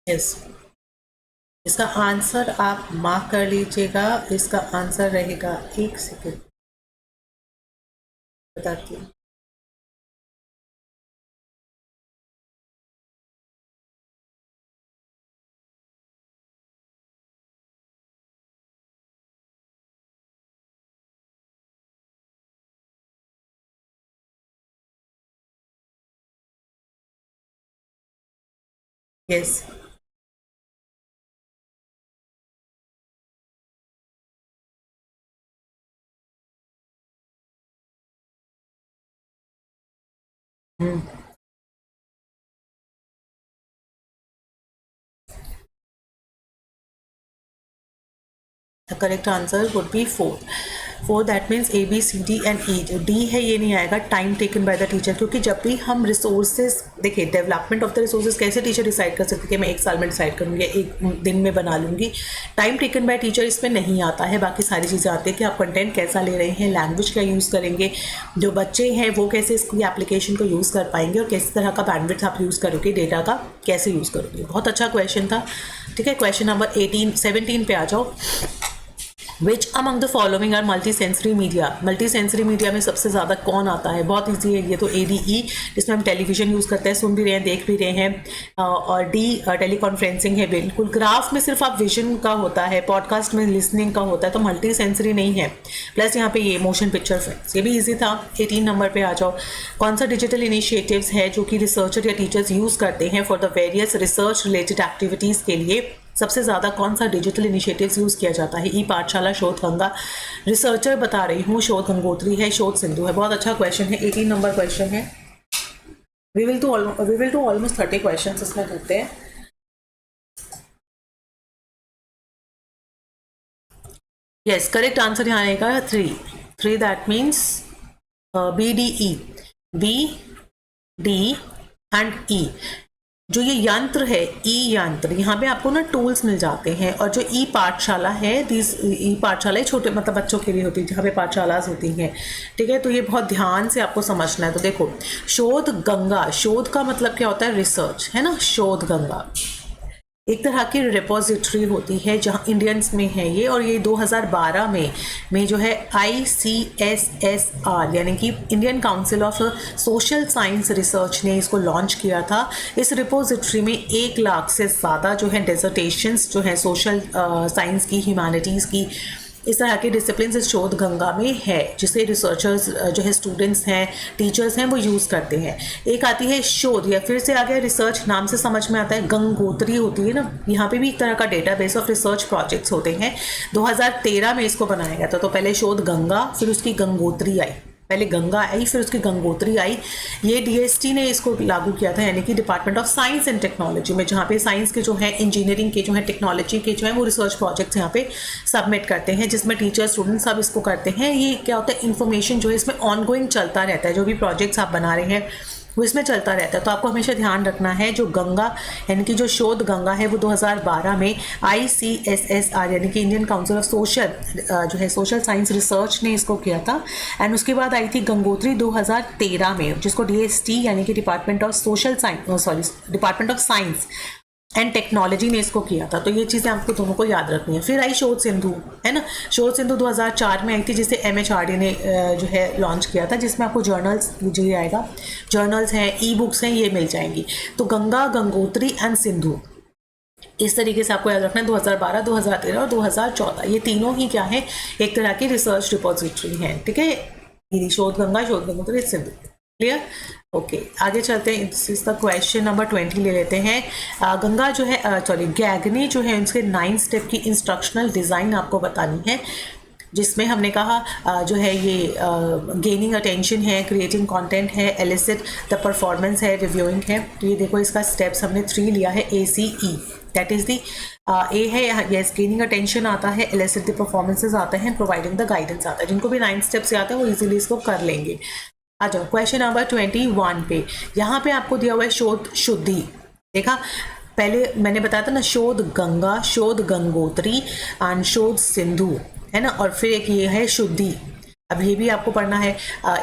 Yes. इसका आंसर आप मार्क कर लीजिएगा। इसका आंसर रहेगा, एक सेकेंड बताती हूँ। Yes, the correct answer would be 4। 4 that means A B C D and E. जो डी है ये नहीं आएगा, time taken by the teacher, क्योंकि जब भी हम रिसोर्सेज देखिए, डेवलपमेंट ऑफ द रिसोर्सेज कैसे टीचर डिसाइड कर सकते कि मैं 1 साल में डिसाइड करूँगी या 1 दिन में बना लूँगी। टाइम टेकन बाय टीचर इसमें नहीं आता है, बाकी सारी चीज़ें आती है कि आप कंटेंट कैसा ले रहे हैं, लैंग्वेज क्या यूज़ करेंगे, जो बच्चे हैं वो कैसे इसकी एप्लीकेशन को यूज़ कर पाएंगे, और किस तरह का बैंडविड्थ आप यूज़ करोगे, डेटा का कैसे यूज़ करोगे। बहुत अच्छा क्वेश्चन था। ठीक है, क्वेश्चन नंबर 17 पे आ जाओ। Which among the following are multi sensory media? Multi sensory media में सबसे ज़्यादा कौन आता है? बहुत ईजी है ये तो। ADE, जिसमें हम टेलीविज़न यूज़ करते हैं, सुन भी रहे हैं, देख भी रहे हैं। और D टेलीकॉन्फ्रेंसिंग है। बिल्कुल, ग्राफ में सिर्फ आप विजन का होता है, पॉडकास्ट में लिसनिंग का होता है, तो मल्टी सेंसरी नहीं है। प्लस यहाँ पे ये मोशन पिक्चर फ्रेंड्स, ये भी ईजी था। 18 नंबर पे आ जाओ। कौन सा डिजिटल इनिशिएटिव्स है जो कि रिसर्चर या टीचर्स यूज़ करते हैं for the various research related activities के लिए? सबसे ज़्यादा कौन सा डिजिटल इनिशिएटिव्स यूज़ किया जाता है? ई पाठशाला, शोध गंगा। रिसर्चर बता रही हूँ, शोध गंगोत्री है, शोध सिंधु है। बहुत अच्छा क्वेश्चन है, 18 नंबर क्वेश्चन है। We will do almost 30 question इसमें करते हैं। यस, करेक्ट आंसर यहाँ आएगा 3 that means BDE, B D and E। जो ये यंत्र है, ई यंत्र, यहाँ पे आपको ना टूल्स मिल जाते हैं। और जो ई पाठशाला है, दिस ई पाठशाला छोटे मतलब बच्चों के लिए होती है, जहाँ पे पाठशालाज होती हैं। ठीक है, तो ये बहुत ध्यान से आपको समझना है। तो देखो, शोध गंगा, शोध का मतलब क्या होता है? रिसर्च, है ना। शोध गंगा एक तरह की रिपोजिटरी होती है जहाँ इंडियंस में है ये, और ये 2012 में जो है ICSSR यानी कि Indian council of social science research ने इसको लॉन्च किया था। इस रिपोजिटरी में 1 लाख से ज़्यादा जो है डिसर्टेशंस जो है सोशल साइंस की, ह्यूमैनिटीज़ की, इस तरह के डिसिप्लिन इस शोध गंगा में है जिसे रिसर्चर्स जो है स्टूडेंट्स हैं टीचर्स हैं वो यूज़ करते हैं। एक आती है शोध या फिर से आ गया रिसर्च, नाम से समझ में आता है गंगोत्री होती है ना, यहाँ पे भी एक तरह का डेटाबेस ऑफ रिसर्च प्रोजेक्ट्स होते हैं। 2013 में इसको बनाया गया था। तो पहले शोध गंगा फिर उसकी गंगोत्री आई, पहले गंगा आई फिर उसकी गंगोत्री आई। ये डीएसटी ने इसको लागू किया था, यानी कि department of science and technology में, जहाँ पे साइंस के जो है इंजीनियरिंग के जो है टेक्नोलॉजी के जो है वो रिसर्च प्रोजेक्ट्स यहाँ पे सबमिट करते हैं, जिसमें टीचर स्टूडेंट सब इसको करते हैं। ये क्या होता है, इन्फॉर्मेशन जो है इसमें ऑनगोइंग चलता रहता है, जो भी प्रोजेक्ट्स आप बना रहे हैं वो इसमें चलता रहता है। तो आपको हमेशा ध्यान रखना है जो गंगा यानी कि जो शोध गंगा है वो 2012 में ICSSR यानी कि इंडियन काउंसिल ऑफ सोशल जो है सोशल साइंस रिसर्च ने इसको किया था। एंड उसके बाद आई थी गंगोत्री 2013 में, जिसको DST यानी कि department of department of science and technology ने इसको किया था। तो ये चीज़ें आपको दोनों को याद रखनी है। फिर आई शोध सिंधु, है ना, शोध सिंधु 2004 में आई थी, जिसे MHRD ने जो है लॉन्च किया था, जिसमें आपको जर्नल्स जी आएगा, जर्नल्स हैं, ई बुक्स हैं, ये मिल जाएंगी। तो गंगा, गंगोत्री एंड सिंधु इस तरीके से आपको याद रखना है। 2012, 2013 और 2014 ये तीनों ही क्या है, एक तरह की रिसर्च रिपोजिटरी हैं, ठीक है। शोध गंगा, शोध गंगोत्री, सिंधु, क्लियर। ओके, आगे चलते हैं। This is the question number 20 ले लेते हैं। गंगा जो है गैगनी जो है उसके 9 स्टेप की इंस्ट्रक्शनल डिज़ाइन आपको बतानी है, जिसमें हमने कहा जो है ये गेनिंग अटेंशन है, क्रिएटिंग कंटेंट है, एलिसिट द परफॉर्मेंस है, रिव्यूइंग है। तो ये देखो इसका स्टेप्स हमने 3 लिया है, ACE, दैट इज दी ए है, यस गेनिंग अटेंशन आता है, एलिसिट द परफॉर्मेंसेज आते हैं, प्रोवाइडिंग द गाइडेंस आता है। जिनको भी 9 स्टेप्स आता है वो इजीली इसको कर लेंगे। आ जाओ क्वेश्चन नंबर 21 पे। यहाँ पे आपको दिया हुआ है शोध शुद्धि। देखा पहले मैंने बताया था ना, शोध गंगा, शोध गंगोत्री एंड शोध सिंधु, है ना, और फिर एक ये है शुद्धि। अब ये भी आपको पढ़ना है।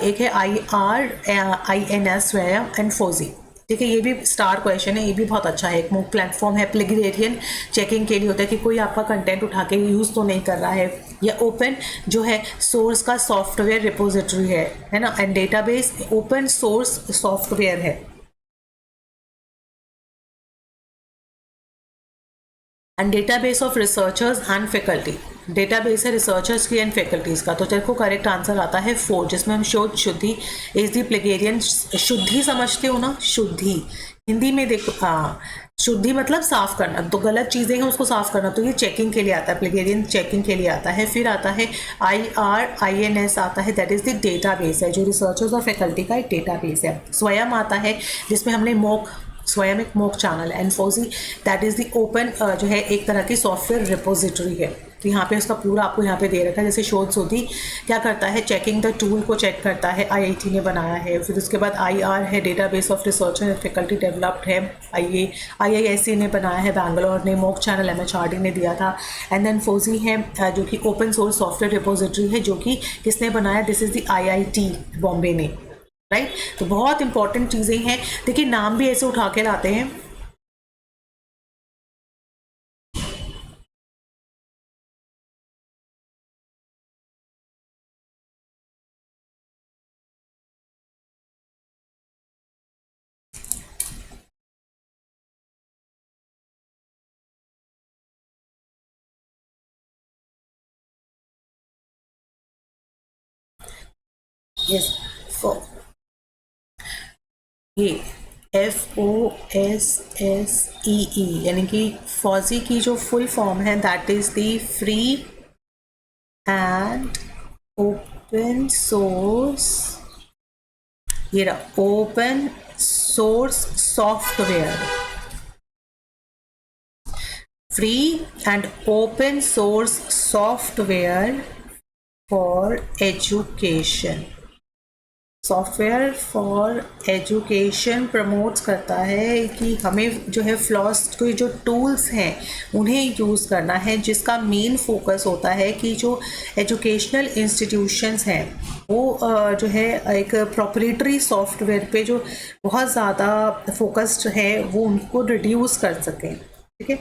एक है IRINS स्वयं एंड फौजी, ठीक है। ये भी स्टार क्वेश्चन है, ये भी बहुत अच्छा है। एक मूक प्लेटफॉर्म है, प्लेगरियन चेकिंग के लिए होता है कि कोई आपका कंटेंट उठा के यूज़ तो नहीं कर रहा है। या ओपन जो है सोर्स का सॉफ्टवेयर रिपोजिटरी है ना, and database open source software है। And database of researchers and faculty, database है रिसर्चर्स की एंड फैकल्टीज का। तो तेरे को करेक्ट आंसर आता है 4, जिसमें हम शोध शुद्धि इज दी प्लेगेरियन। शुद्धि समझते हो ना, शुद्धि हिंदी में देखो, हाँ, शुद्धि मतलब साफ करना, तो गलत चीज़ें हैं उसको साफ करना, तो ये चेकिंग के लिए आता है, प्लेगेरियन चेकिंग के लिए आता है। फिर आता है IRINS आता है, दैट इज द डेटाबेस है, जो रिसर्चर्स और फैकल्टी का एक डेटाबेस है। स्वयं आता है, जिसमें हमने मॉक, स्वयं एक मॉक चैनल है। एंड फौजी दैट इज़ द ओपन जो है एक तरह की सॉफ्टवेयर रिपोजिटरी है। तो यहाँ पे उसका पूरा आपको यहाँ पे दे रखा है। जैसे शोध शोधी क्या करता है, चेकिंग द टूल को चेक करता है, IIT ने बनाया है। फिर उसके बाद IR है, database of research and faculty developed है, IISc ने बनाया है, बैंगलोर ने। मॉक चैनल MHRD ने दिया था। एंड देन फौजी है जो कि ओपन सोर्स सॉफ्टवेयर रिपोजिटरी है, जो कि किसने बनाया, this is the IIT Bombay ने, राइट। तो बहुत इंपॉर्टेंट चीज़ें हैं। देखिए नाम भी ऐसे उठा के लाते हैं। यस, ये FOSSEE यानी कि फौजी की जो फुल फॉर्म है, that is the free and open source, ये रहा open source software, free and open source software for education. Software for education promotes करता है कि हमें जो है फ्लॉस्ट के जो टूल्स हैं उन्हें यूज़ करना है, जिसका मेन फोकस होता है कि जो एजुकेशनल इंस्टीट्यूशंस हैं वो जो है एक प्रोप्राइटरी सॉफ्टवेयर पे जो बहुत ज़्यादा फोकस्ड है वो उनको रिड्यूस कर सकें, ठीक है।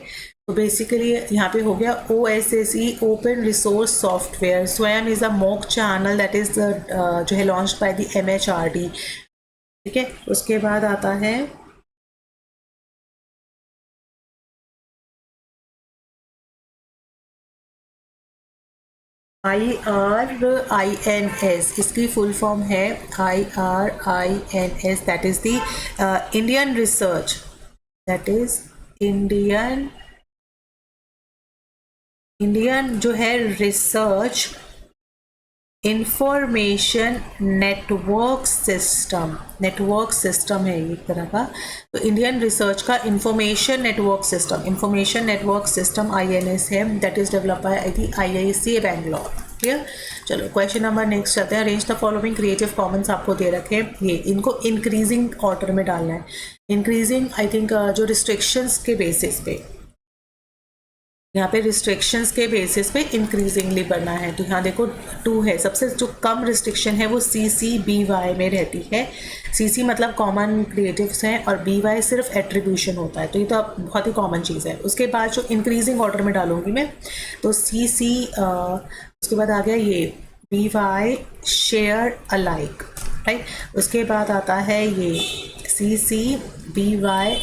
तो बेसिकली यहाँ पे हो गया OSSE ओपन रिसोर्स सॉफ्टवेयर। स्वयं is a mock channel that is जो है लॉन्च्ड बाय द MHRD, ठीक है। उसके बाद आता है IRINS, इसकी फुल फॉर्म है IRINS, that is the Indian research, that is Indian जो है रिसर्च इंफॉर्मेशन नेटवर्क सिस्टम है एक तरह का। तो इंडियन रिसर्च का इंफॉर्मेशन नेटवर्क सिस्टम INS है, that is develop by IISc Bangalore. Clear. चलो क्वेश्चन नंबर नेक्स्ट चलते हैं। Arrange the following creative Commons आपको दे रखे हैं, ये इनको इंक्रीजिंग ऑर्डर में डालना है। इंक्रीजिंग आई थिंक जो रिस्ट्रिक्शंस के बेसिस पे, यहाँ पे रिस्ट्रिक्शंस के बेसिस पे इंक्रीजिंगली बढ़ना है। तो यहाँ देखो 2 है, सबसे जो कम रिस्ट्रिक्शन है वो CCBY में रहती है। CC मतलब कॉमन क्रिएटिव्स हैं और BY सिर्फ एट्रीब्यूशन होता है, तो ये तो अब बहुत ही कॉमन चीज़ है। उसके बाद जो इंक्रीजिंग ऑर्डर में डालूंगी मैं, तो CC उसके बाद आ गया ये BY शेयर अलाइक, राइट। उसके बाद आता है ये CCBY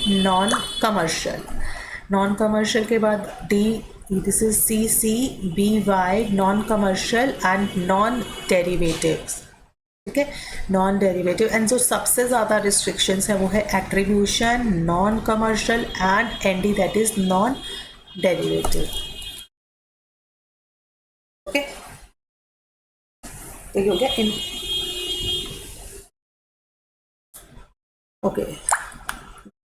नॉन कमर्शियल के बाद D, this is CCBY non commercial and non derivatives, ठीक है, नॉन डेरिवेटिव। एंड जो सबसे ज़्यादा रिस्ट्रिक्शंस है वो है attribution, non commercial and ND, that is non derivative. Okay, ठीक हो गया। Okay,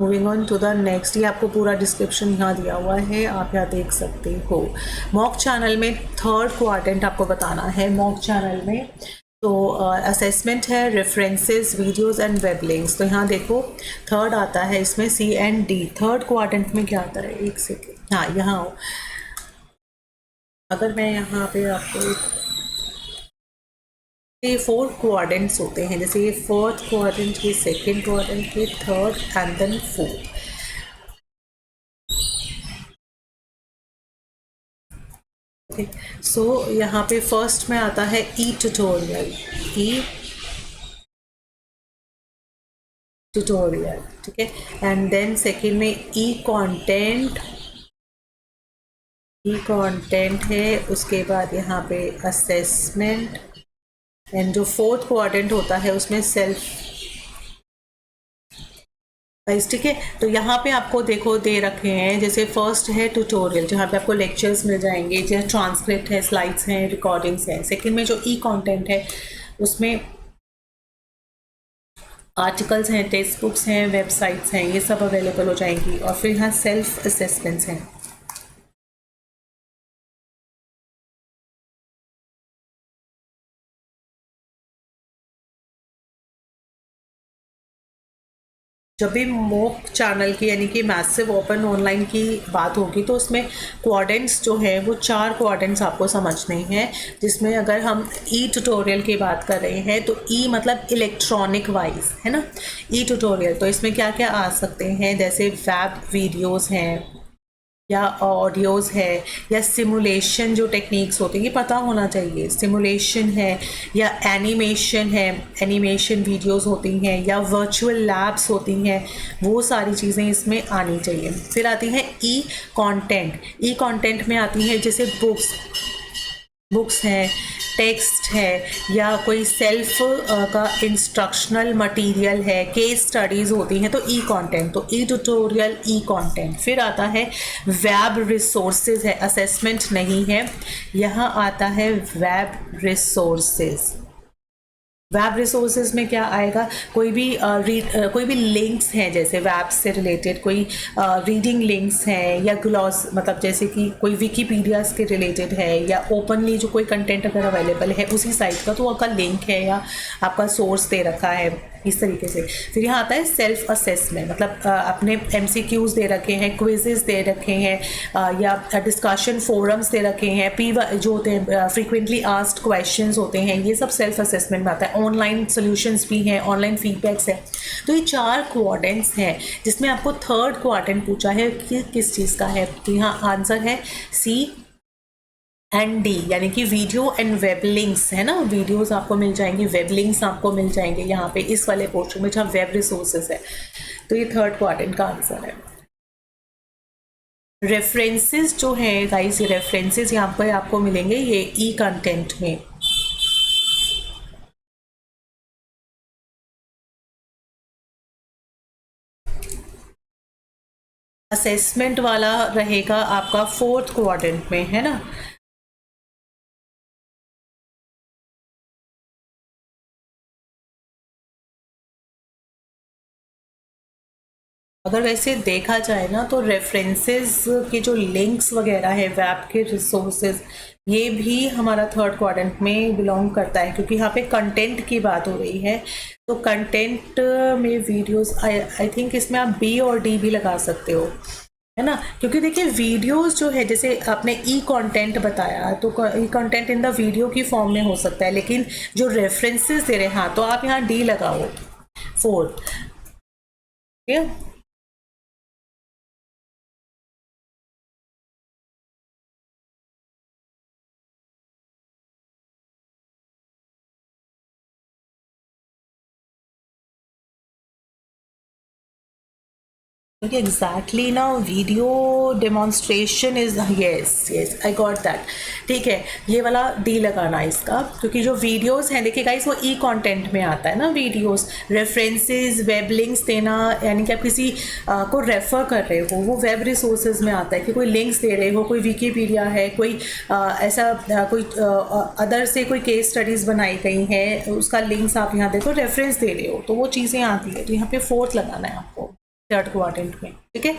moving on to the next. ये आपको पूरा डिस्क्रिप्शन यहाँ दिया हुआ है, आप यहाँ देख सकते हो। मॉक चैनल में 3rd क्वाड्रेंट आपको बताना है। मॉक चैनल में तो असेसमेंट है, references, videos and web links. तो यहाँ देखो 3rd आता है इसमें C and D। 3rd quadrant में क्या आता है, एक सेकेंड, हाँ यहाँ हो। अगर मैं यहाँ पे आपको, ये 4 क्वाड्रेंट्स होते हैं, जैसे ये 4th क्वाड्रेंट, ये 2nd क्वाड्रेंट, ये 3rd and then 4th। Okay, सो यहाँ पे फर्स्ट में आता है ई ट्यूटोरियल, ठीक है। एंड देन सेकेंड में ई कंटेंट है। उसके बाद यहाँ पे असेसमेंट, एंड जो 4th क्वाड्रेंट होता है उसमें सेल्फ वाइज, ठीक है। तो यहाँ पे आपको देखो दे रखे हैं, जैसे फर्स्ट है ट्यूटोरियल, जहाँ पे आपको लेक्चर्स मिल जाएंगे, जैसे ट्रांसक्रिप्ट है, स्लाइड्स हैं, रिकॉर्डिंग्स हैं। सेकंड में जो ई कंटेंट है उसमें आर्टिकल्स हैं, टेक्स्ट बुक्स हैं, वेबसाइट्स हैं, ये सब अवेलेबल हो जाएंगी। और फिर यहाँ सेल्फ असेसमेंट्स हैं। जब भी मॉक चैनल की यानी कि मैसिव ओपन ऑनलाइन की बात होगी तो उसमें क्वाड्रेंट्स जो है वो 4 क्वाड्रेंट्स आपको समझने हैं, जिसमें अगर हम ई ट्यूटोरियल की बात कर रहे हैं तो ई मतलब इलेक्ट्रॉनिक वाइज है ना, ई ट्यूटोरियल। तो इसमें क्या क्या आ सकते हैं, जैसे वेब वीडियोस हैं या ऑडियोज़ है, या सिमुलेशन जो टेक्निक्स होती हैं, ये पता होना चाहिए। सिमुलेशन है या एनिमेशन है, एनिमेशन वीडियोस होती हैं, या वर्चुअल लैब्स होती हैं, वो सारी चीज़ें इसमें आनी चाहिए। फिर आती है ई कंटेंट में आती है जैसे बुक्स हैं, टेक्स्ट है, या कोई सेल्फ का इंस्ट्रक्शनल मटेरियल है, केस स्टडीज़ होती हैं, तो ई कंटेंट, तो ई ट्यूटोरियल, ई कंटेंट। फिर आता है वेब रिसोर्सेज है, असेसमेंट नहीं है, यहाँ आता है वेब रिसोर्सेज। वेब रिसोर्सेज में क्या आएगा, कोई भी लिंक्स हैं, जैसे वेब से रिलेटेड कोई रीडिंग लिंक्स हैं, या ग्लॉस मतलब जैसे कि कोई विकीपीडिया के रिलेटेड है, या ओपनली जो कोई कंटेंट अगर अवेलेबल है उसी साइट का, तो आपका लिंक है या आपका सोर्स दे रखा है, इस तरीके से। फिर यहाँ आता है सेल्फ असेसमेंट, मतलब अपने MCQs दे रखे हैं, क्विजेस दे रखे हैं, या डिस्कशन फोरम्स दे रखे हैं, जो होते हैं फ्रीक्वेंटली आस्क्ड क्वेश्चंस होते हैं, ये सब सेल्फ असेसमेंट में आता है। ऑनलाइन सोल्यूशंस भी हैं, ऑनलाइन फीडबैक्स है। तो ये 4 क्वाड्रेंट्स हैं, जिसमें आपको 3rd क्वाड्रेंट पूछा है कि किस चीज़ का है। तो यहाँ आंसर है C and D, यानी कि वीडियो एंड वेब लिंक्स है ना, वीडियोस आपको मिल जाएंगी, वेब लिंक्स आपको मिल जाएंगे यहाँ पे इस वाले पोर्शन में जहाँ वेब रिसोर्सेज है। तो ये 3rd क्वाड्रेंट का आंसर है। रेफरेंसेस जो है गाइस, ये रेफरेंसेस यहाँ पर आपको मिलेंगे ये ई कंटेंट में। असेसमेंट वाला रहेगा आपका 4th क्वाड्रेंट में, है ना। अगर वैसे देखा जाए ना तो रेफरेंसेस के जो लिंक्स वगैरह है, वेब के रिसोर्सेज, ये भी हमारा 3rd क्वाड्रेंट में बिलोंग करता है, क्योंकि यहाँ पे कंटेंट की बात हो रही है। तो कंटेंट में वीडियोस, आई थिंक इसमें आप बी और डी भी लगा सकते हो, है ना। क्योंकि देखिए वीडियोस जो है, जैसे आपने ई कंटेंट बताया, तो ई कंटेंट इन द वीडियो की फॉर्म में हो सकता है, लेकिन जो रेफरेंसेस दे रहे हैं, हाँ, तो आप यहाँ डी लगाओ 4th, ठीक है। क्योंकि एग्जैक्टली ना video demonstration is, yes yes I got that, ठीक है। ये वाला डी लगाना है इसका, क्योंकि जो वीडियोस हैं, देखिए गाइस, वो ई कंटेंट में आता है ना वीडियोस। रेफरेंसेस, वेब लिंक्स देना, यानी कि आप किसी को रेफर कर रहे हो, वो वेब रिसोर्सेज में आता है, कि कोई लिंक्स दे रहे हो, कोई विकीपीडिया है, कोई ऐसा कोई अदर से कोई केस स्टडीज़ बनाई गई हैं, उसका लिंक्स आप यहाँ देखो, रेफरेंस दे रहे हो, तो वो चीज़ें आती है। तो यहाँ पे 4th लगाना है आपको 3rd क्वाड्रेंट में, ठीक है।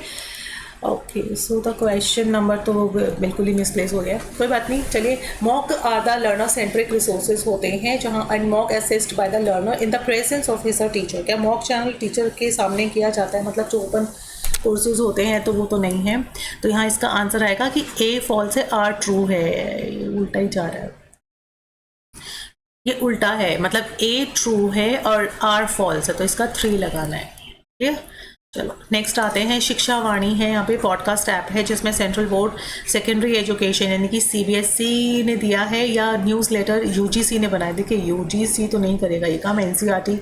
Okay, so the question number तो बिल्कुल ही मिसप्लेस हो गया, कोई बात नहीं, चलिए। MOOC are the learner centric resources होते हैं, जहां and MOOC assist by the learner in the presence of his teacher. क्या मॉक चैनल टीचर के सामने किया जाता है, मतलब जो ओपन कोर्सेज होते हैं, तो वो तो नहीं है। तो यहाँ इसका आंसर आएगा कि ए फॉल्स है, आर ट्रू है। ये उल्टा ही जा रहा है, ये उल्टा है, मतलब ए ट्रू है और आर फॉल्स है, तो इसका 3 लगाना है, ठीक है। चलो नेक्स्ट आते हैं, शिक्षा वाणी है, यहाँ पे पॉडकास्ट ऐप है, जिसमें सेंट्रल बोर्ड सेकेंडरी एजुकेशन यानी कि सीबीएसई ने दिया है, या न्यूज़लेटर यूजीसी ने बनाया। देखिए यूजीसी तो नहीं करेगा ये काम, एनसीईआरटी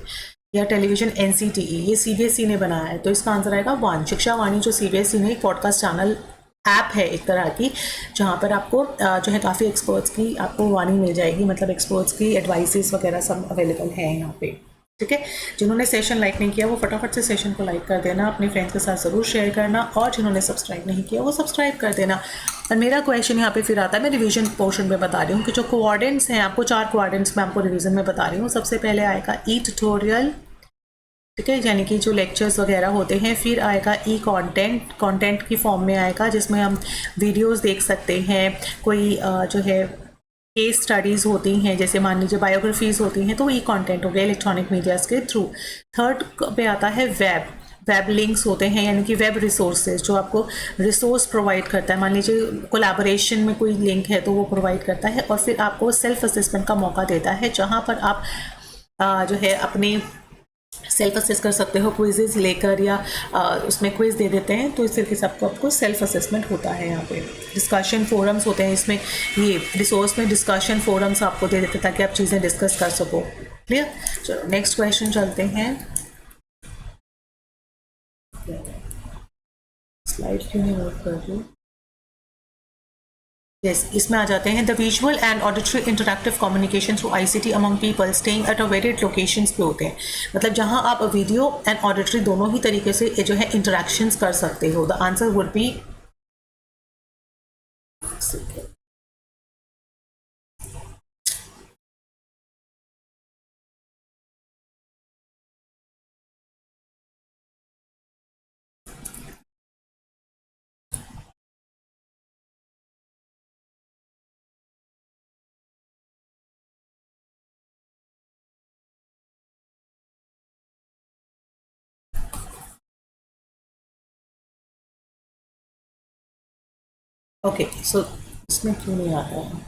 या टेलीविजन एनसीटीई, ये सीबीएसई ने बनाया है, तो इसका आंसर आएगा 1। शिक्षा वाणी जो सीबीएसई ने एक पॉडकास्ट चैनल ऐप है एक तरह की, जहाँ पर आपको जो है काफ़ी एक्सपर्ट्स की आपको वाणी मिल जाएगी, मतलब एक्सपर्ट्स की एडवाइसेस वगैरह सब अवेलेबल है यहाँ पे, ठीक है। जिन्होंने सेशन लाइक नहीं किया वो फटाफट से सेशन को लाइक कर देना, अपने फ्रेंड्स के साथ ज़रूर शेयर करना, और जिन्होंने सब्सक्राइब नहीं किया वो सब्सक्राइब कर देना। और मेरा क्वेश्चन यहाँ पे फिर आता है, मैं रिवीजन पोर्शन में बता रही हूँ कि जो क्वाड्रेंट्स हैं, आपको 4 क्वाड्रेंट्स में आपको रिवीजन में बता रही हूँ। सबसे पहले आएगा ई ट्यूटोरियल, ठीक है, यानी कि जो लेक्चर्स वगैरह होते हैं। फिर आएगा ई कंटेंट, कंटेंट की फॉर्म में आएगा, जिसमें हम वीडियोज़ देख सकते हैं, कोई जो है केस स्टडीज़ होती हैं, जैसे मान लीजिए बायोग्राफीज़ होती हैं, तो ये कंटेंट हो गया इलेक्ट्रॉनिक मीडियाज़ के थ्रू। 3rd पे आता है वेब लिंक्स होते हैं, यानी कि वेब रिसोर्सेज, जो आपको रिसोर्स प्रोवाइड करता है। मान लीजिए कोलैबोरेशन में कोई लिंक है तो वो प्रोवाइड करता है, और फिर आपको सेल्फ असेसमेंट का मौका देता है, जहाँ पर आप जो है अपनी सेल्फ असेस कर सकते हो क्विजेज लेकर, या उसमें क्विज दे देते हैं, तो इस तरीके से आपको सेल्फ असेसमेंट होता है। यहाँ पे डिस्कशन फोरम्स होते हैं, इसमें ये रिसोर्स में डिस्कशन फोरम्स आपको दे देते हैं ताकि आप चीज़ें डिस्कस कर सको। क्लियर, चलो नेक्स्ट क्वेश्चन चलते हैं। स्लाइड क्यों नहीं वर्क कर रही? यस, इसमें आ जाते हैं। The visual and auditory interactive communication through ICT among people staying at a varied locations पे होते हैं, मतलब जहां आप वीडियो एंड ऑडिटरी दोनों ही तरीके से जो है इंटरैक्शंस कर सकते हो। The answer would be okay. So इसमें क्यों नहीं आ रहा है?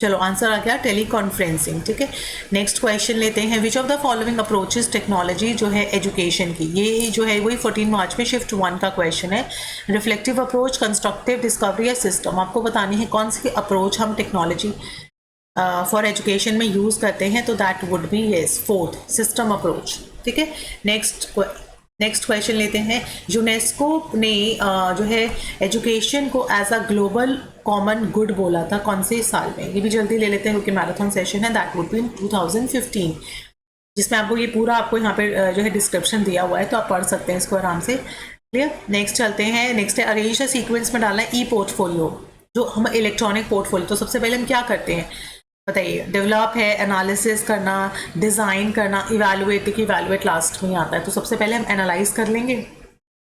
चलो आंसर आ गया टेली कॉन्फ्रेंसिंग, ठीक है। नेक्स्ट क्वेश्चन लेते हैं। Which of the following approaches technology जो है एजुकेशन की, ये जो है वही 14 मार्च में शिफ्ट 1 का क्वेश्चन है। रिफ्लेक्टिव अप्रोच, कंस्ट्रक्टिव, डिस्कवरी या सिस्टम, आपको बतानी है कौन सी अप्रोच हम टेक्नोलॉजी फॉर एजुकेशन में यूज़ करते हैं, तो that would be yes 4th system approach, ठीक है। नेक्स्ट नेक्स्ट क्वेश्चन लेते हैं। यूनेस्को ने जो है एजुकेशन को as a global common good बोला था कौन से साल में? ये भी जल्दी ले लेते हैं क्योंकि मैराथन सेशन है। दैट वुड बी इन 2015, जिसमें आपको ये पूरा आपको यहाँ पे जो है डिस्क्रिप्शन दिया हुआ है, तो आप पढ़ सकते हैं इसको आराम से। क्लियर? नेक्स्ट चलते हैं। नेक्स्ट है अरेंज द सीक्वेंस में डालना है ई पोर्टफोलियो, जो हम इलेक्ट्रॉनिक पोर्टफोलियो। तो सबसे पहले हम क्या करते हैं बताइए? डेवलप है, एनालिसिस करना, डिज़ाइन करना, इवैल्यूएट। देखिए इवैल्यूएट लास्ट में आता है, तो सबसे पहले हम एनालाइज कर लेंगे,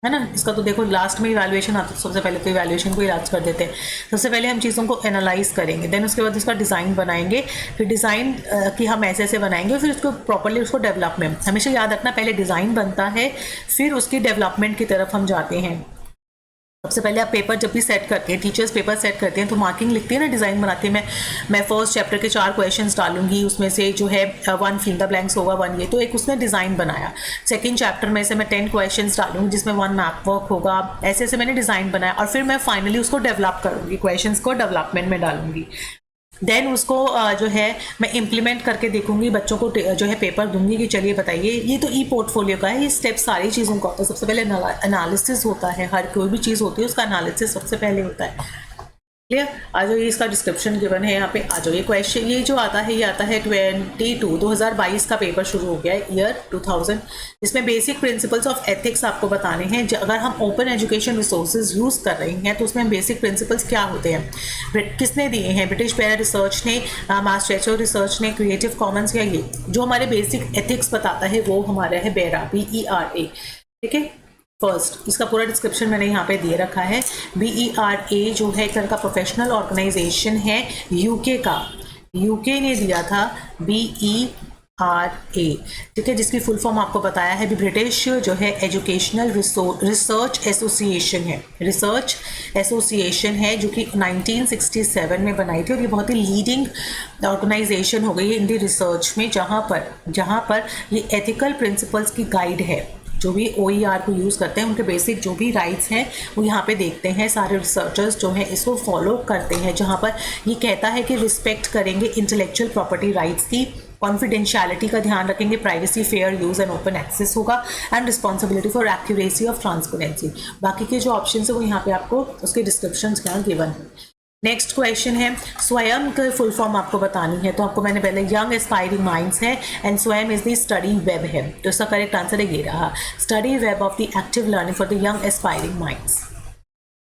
है ना। इसका तो देखो लास्ट में इवैल्यूएशन आता है, तो सबसे पहले तो इवैल्यूएशन को इलाज कर देते हैं। सबसे पहले हम चीज़ों को एनालाइज करेंगे, देन उसके बाद उसका डिज़ाइन बनाएंगे। फिर डिज़ाइन की हम ऐसे ऐसे बनाएंगे, फिर उसको प्रॉपरली उसको डेवलपमेंट। हमेशा याद रखना, पहले डिज़ाइन बनता है, फिर उसकी डेवलपमेंट की तरफ हम जाते हैं। सबसे पहले आप पेपर जब भी सेट करते हैं, टीचर्स पेपर सेट करते हैं, तो मार्किंग लिखती है ना, डिज़ाइन बनाती है। मैं फर्स्ट चैप्टर के 4 क्वेश्चंस डालूंगी, उसमें से जो है 1 फिल द ब्लैंक्स होगा, 1 ये, तो एक उसने डिज़ाइन बनाया। सेकंड चैप्टर में से मैं 10 क्वेश्चंस डालूंगी, जिसमें 1 मैप वर्क होगा। ऐसे ऐसे मैंने डिज़ाइन बनाया, और फिर मैं फाइनली उसको डेवलप करूँगी, क्वेश्चंस को डेवलपमेंट में डालूंगी। देन उसको जो है मैं इम्प्लीमेंट करके देखूंगी, बच्चों को जो है पेपर दूंगी कि चलिए बताइए। ये तो ई पोर्टफोलियो का है, ये स्टेप सारी चीज़ों का होता है। सबसे पहले एनालिसिस होता है, हर कोई भी चीज़ होती है उसका एनालिसिस सबसे पहले होता है। क्लियर? आ जाओ, ये इसका डिस्क्रिप्शन गिवन है यहाँ पे। आ जाओ, ये क्वेश्चन ये जो आता है, ये आता है 2022 का पेपर शुरू हो गया है, ईयर 2000। इसमें बेसिक प्रिंसिपल्स ऑफ एथिक्स आपको बताने हैं। अगर हम ओपन एजुकेशन रिसोर्सेज यूज़ कर रहे हैं, तो उसमें बेसिक प्रिंसिपल्स क्या होते हैं, किसने दिए हैं? ब्रिटिश पैरा रिसर्च ने, मास्ट्रेचो रिसर्च ने, क्रिएटिव कॉमन्स, या ये जो हमारे बेसिक एथिक्स बताता है वो हमारा है बेरा, BERA। ठीक है, फर्स्ट इसका पूरा डिस्क्रिप्शन मैंने यहाँ पे दे रखा है। BERA जो है एक तरह का प्रोफेशनल ऑर्गेनाइजेशन है यूके का, यूके ने दिया था BERA। ठीक है, जिसकी फुल फॉर्म आपको बताया है। ब्रिटिश जो है एजुकेशनल रिसर्च एसोसिएशन है, रिसर्च एसोसिएशन है, जो कि 1967 में बनाई थी, और ये बहुत ही लीडिंग ऑर्गेनाइजेशन हो गई है इंडियन रिसर्च में, जहाँ पर ये एथिकल प्रिंसिपल्स की गाइड है। जो भी OER को यूज़ करते हैं, उनके बेसिक जो भी राइट्स हैं वो यहाँ पे देखते हैं। सारे रिसर्चर्स जो हैं इसको फॉलो करते हैं, जहाँ पर ये कहता है कि रिस्पेक्ट करेंगे इंटेलेक्चुअल प्रॉपर्टी राइट्स की, कॉन्फिडेंशियलिटी का ध्यान रखेंगे, privacy, fair use and open access होगा, and responsibility for accuracy of transparency. बाकी के जो ऑप्शन है वो यहाँ पे आपको उसके डिस्क्रिप्शन यहाँ गिवन है। नेक्स्ट क्वेश्चन है, स्वयं का फुल फॉर्म आपको बतानी है, तो आपको मैंने पहले यंग एस्पायरिंग माइंड्स है, एंड स्वयं इज द स्टडी वेब है, तो इसका करेक्ट आंसर है ये रहा, study web of the active learning for the young aspiring minds.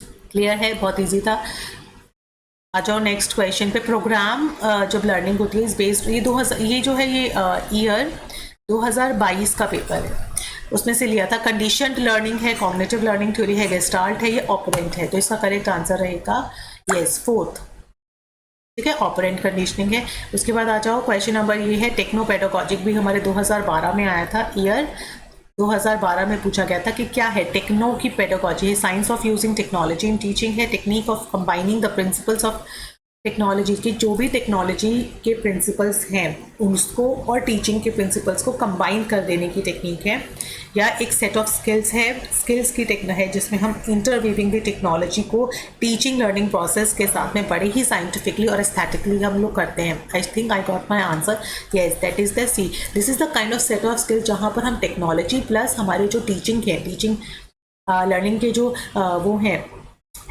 Clear है, बहुत ईजी था। आ जाओ नेक्स्ट क्वेश्चन पे। प्रोग्राम जब लर्निंग होती है इस बेस्ड, ये जो है ये ईयर 2022 का पेपर है, उसमें से लिया था। कंडीशनड लर्निंग है, कॉग्निटिव लर्निंग थ्योरी है, गेस्टाल्ट है, ये ऑपरेंट है, तो इसका करेक्ट आंसर रहेगा यस, 4th। ठीक है, ऑपरेंट कंडीशनिंग है। उसके बाद आ जाओ, क्वेश्चन नंबर ये है, टेक्नो पेडागोजिक भी हमारे 2012 में आया था, ईयर 2012 में पूछा गया था कि क्या है टेक्नो की पेडागोजी है, science of using technology in teaching है, technique of combining the principles of technology की, जो भी टेक्नोलॉजी के प्रिंसिपल्स हैं उसको और टीचिंग के प्रिंसिपल्स को कंबाइन कर देने की टेक्निक है, या एक सेट ऑफ स्किल्स है, स्किल्स की टेक्निक है, जिसमें हम इंटरवीविंग द टेक्नोलॉजी को टीचिंग लर्निंग प्रोसेस के साथ में बड़े ही साइंटिफिकली और एस्थेटिकली हम लोग करते हैं। I think I got my answer, yes that is the C. This is the kind of set of skills जहाँ पर हम टेक्नोलॉजी प्लस हमारे जो टीचिंग लर्निंग के जो वो हैं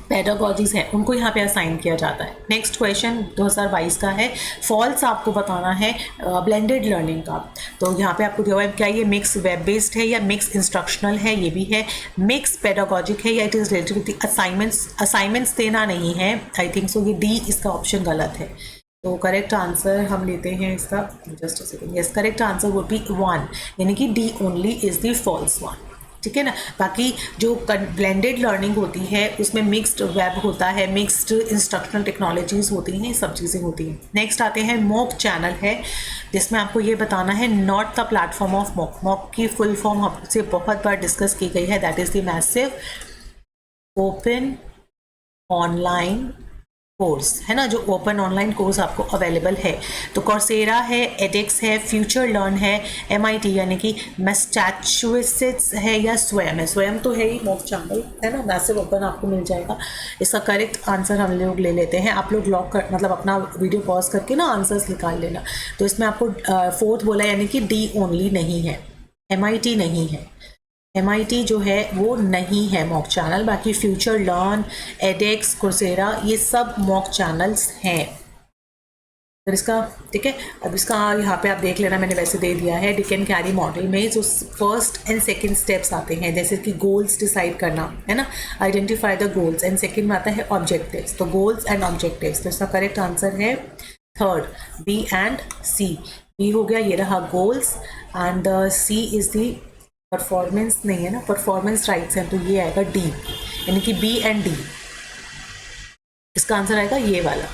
पेडागॉजीज हैं उनको यहाँ पे असाइन किया जाता है। नेक्स्ट क्वेश्चन 2022 का है, फॉल्स आपको बताना है ब्लेंडेड लर्निंग का। तो यहाँ पे आपको दिया हुआ है, क्या ये मिक्स वेब बेस्ड है या मिक्स इंस्ट्रक्शनल है, ये भी है, मिक्स पेडागॉजिक है, या it is related with assignments देना नहीं है। आई थिंक सो ये डी इसका ऑप्शन गलत है, तो करेक्ट आंसर हम लेते हैं इसका, just a second, yes correct answer would be 1, यानी कि D only is the false one. ठीक है ना। बाकी जो ब्लेंडेड लर्निंग होती है उसमें मिक्स्ड वेब होता है, मिक्स्ड इंस्ट्रक्शनल टेक्नोलॉजीज होती हैं, सब चीज़ें होती हैं। नेक्स्ट आते हैं मॉक चैनल है, जिसमें आपको ये बताना है not the platform of mock. Mock की फुल फॉर्म हमसे बहुत बार डिस्कस की गई है, that is the massive open online course, है ना, जो ओपन ऑनलाइन कोर्स आपको अवेलेबल है। तो कॉर्सेरा है, एडेक्स है, फ्यूचर लर्न है, MIT यानी कि मैसाचुसेट्स है, या स्वयं है। स्वयं तो है ही मॉक चैनल, है ना, मैसिव ओपन आपको मिल जाएगा। इसका करेक्ट आंसर हम लोग ले लेते हैं। आप लोग लॉक कर मतलब अपना वीडियो पॉज करके ना आंसर्स निकाल लेना। तो इसमें आपको 4th बोला, यानी कि डी ओनली नहीं है, MIT नहीं है। MIT जो है वो नहीं है मॉक चैनल, बाकी फ्यूचर लर्न, एडेक्स, कोर्सेरा ये सब मॉक चैनल्स हैं। फिर इसका ठीक है, अब इसका यहाँ पे आप देख लेना, मैंने वैसे दे दिया है। डिक एंड कैरी मॉडल में जो फर्स्ट एंड सेकंड स्टेप्स आते हैं, जैसे कि गोल्स डिसाइड करना है ना, identify the goals, and second में आता है ऑब्जेक्टिव्स। तो गोल्स एंड ऑब्जेक्टिव्स, तो इसका करेक्ट आंसर है third, B and C. B हो गया, ये रहा goals, and C is the performance, नहीं है ना, परफॉर्मेंस राइट्स हैं, तो ये आएगा डी, यानी कि बी एंड डी। इसका आंसर आएगा ये वाला,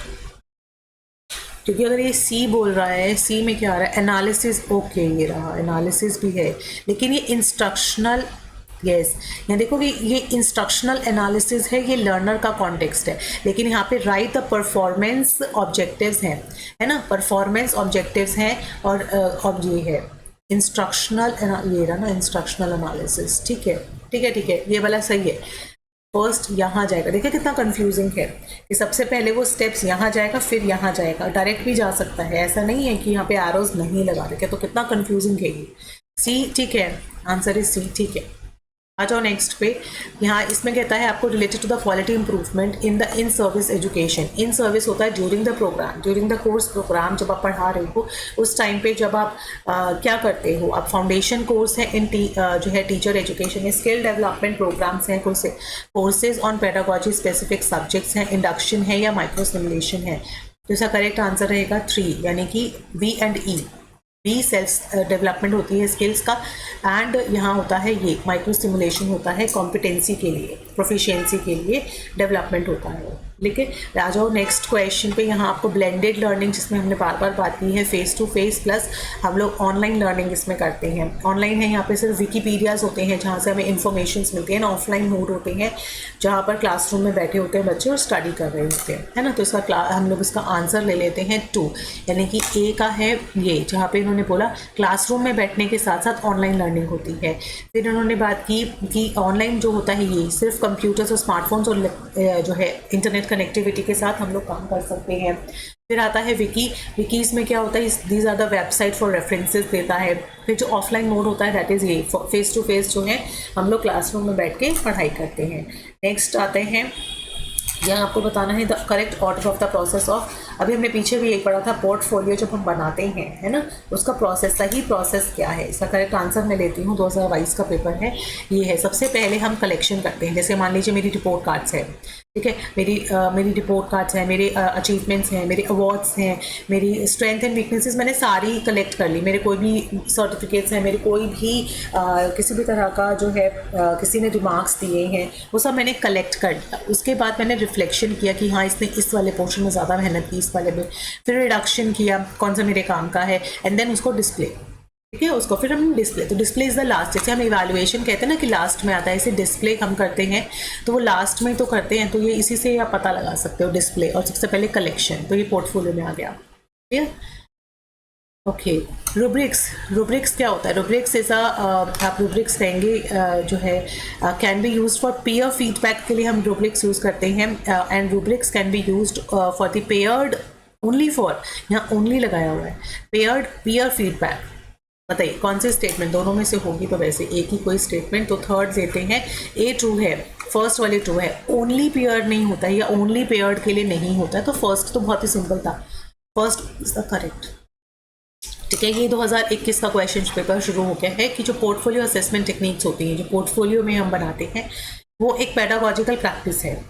क्योंकि अगर ये सी बोल रहा है, सी में क्या आ रहा है, एनालिसिस, ओके ये रहा, एनालिसिस भी है, लेकिन ये इंस्ट्रक्शनल, यस यहाँ देखो कि ये इंस्ट्रक्शनल एनालिसिस है, ये लर्नर का कॉन्टेक्स्ट है, लेकिन यहाँ पे राइट द परफॉर्मेंस ऑब्जेक्टिव्स हैं, है ना, परफॉर्मेंस ऑब्जेक्टिव्स हैं, और अब ये है इंस्ट्रक्शनल, ये रहा ना इंस्ट्रक्शनल एनालिसिस। ठीक है ठीक है ठीक है, ये वाला सही है। फर्स्ट यहाँ जाएगा, देखिए कितना कंफ्यूजिंग है कि सबसे पहले वो स्टेप्स यहाँ जाएगा फिर यहाँ जाएगा, डायरेक्ट भी जा सकता है, ऐसा नहीं है कि यहाँ पे एरोज नहीं लगा रखे, तो कितना कंफ्यूजिंग है ये। सी ठीक है, आंसर इज सी। ठीक है, आ जाओ नेक्स्ट पे। यहाँ इसमें कहता है आपको related to the quality improvement in the in service education. In service होता है during the programme, during the course programme, जब आप पढ़ा रहे हो उस टाइम पे जब आप क्या करते हो, आप फाउंडेशन कोर्स है इन जो है teacher education, skill development programmes हैं, courses on pedagogy specific subjects हैं, इंडक्शन है या माइक्रो सिमुलेशन है। तो इसका करेक्ट आंसर रहेगा 3, यानी कि B and E. B self development होती है स्किल्स का, एंड यहाँ होता है ये माइक्रो स्टिमुलेशन होता है कॉम्पिटेंसी के लिए, प्रोफिशिएंसी के लिए डेवलपमेंट होता है। लेकिन आ जाओ नेक्स्ट क्वेश्चन पे। यहाँ आपको ब्लेंडेड लर्निंग, जिसमें हमने बार बार बात की है, फेस टू फेस प्लस हम लोग ऑनलाइन लर्निंग इसमें करते हैं। ऑनलाइन है यहाँ पे सिर्फ विकीपीडियाज होते हैं जहाँ से हमें इन्फॉर्मेशन मिलती है ना, ऑफलाइन मोड होते हैं जहाँ पर क्लासरूम में बैठे होते हैं बच्चे और स्टडी कर रहे होते हैं, है ना। तो इसका हम लोग इसका आंसर ले लेते हैं 2, यानी कि ए का है ये, जहाँ पे इन्होंने बोला क्लासरूम में बैठने के साथ साथ ऑनलाइन लर्निंग होती है। फिर उन्होंने बात की कि ऑनलाइन जो होता है ये सिर्फ कंप्यूटर्स और स्मार्टफोन्स और जो है इंटरनेट कनेक्टिविटी के साथ हम लोग काम कर सकते हैं। फिर आता है विकीज़ में क्या होता है, these are the website for references देता है। फिर जो ऑफलाइन मोड होता है दैट इज़ ये फेस टू फेस, जो है हम लोग क्लासरूम में बैठ के पढ़ाई करते हैं। नेक्स्ट आते हैं, यहाँ आपको बताना है the correct order of the process of, अभी हमने पीछे भी एक पढ़ा था पोर्टफोलियो जब हम बनाते हैं, है ना, उसका प्रोसेस, सही प्रोसेस क्या है। इसका करेक्ट आंसर मैं लेती हूँ, 2022 का पेपर है ये है। सबसे पहले हम कलेक्शन करते हैं, जैसे मान लीजिए मेरी रिपोर्ट कार्ड्स है, ठीक है, मेरी रिपोर्ट कार्ड्स हैं, मेरे अचीवमेंट्स हैं, मेरे अवार्ड्स हैं, मेरी स्ट्रेंथ एंड वीकनेसेस मैंने सारी कलेक्ट कर ली, मेरे कोई भी सर्टिफिकेट्स हैं, मेरे कोई भी किसी भी तरह का जो है किसी ने रिमार्क्स दिए हैं, वो सब मैंने कलेक्ट कर लिया। उसके बाद मैंने रिफ्लेक्शन किया कि हाँ इसने इस वाले पोर्शन में ज़्यादा मेहनत की, इस वाले में, फिर रिडक्शन किया कौन सा मेरे काम का है, एंड देन उसको डिस्प्ले, ठीक है, उसको फिर हम डिस्प्ले, तो डिस्प्ले इज़ द लास्ट, जैसे हम इवैल्यूएशन कहते हैं ना कि लास्ट में आता है, इसे डिस्प्ले हम करते हैं, तो वो लास्ट में तो करते हैं, तो ये इसी से आप पता लगा सकते हो डिस्प्ले, और सबसे पहले कलेक्शन, तो ये पोर्टफोलियो में आ गया। ठीक है, ओके। रूब्रिक्स क्या होता है, रूब्रिक्स ऐसा आप रूब्रिक्स कहेंगे जो है can be use for pair feedback के लिए हम रूब्रिक्स यूज़ करते हैं, and rubrics can be use for the paired only for, यहाँ ओनली लगाया हुआ है, पेयर फीडबैक। बताइए कौन से स्टेटमेंट दोनों में से होगी, तो वैसे एक ही कोई स्टेटमेंट, तो थर्ड देते हैं, ए ट्रू है, फर्स्ट वाले ट्रू है, ओनली पेयर्ड नहीं होता है या ओनली पेयर्ड के लिए नहीं होता है, तो फर्स्ट तो बहुत ही सिंपल था, फर्स्ट इज द करेक्ट। ठीक है, ये 2021 का क्वेश्चन पेपर शुरू हो गया है कि जो पोर्टफोलियो असेसमेंट टेक्निक्स होती हैं, जो पोर्टफोलियो में हम बनाते हैं, वो एक पेडागोजिकल प्रैक्टिस है,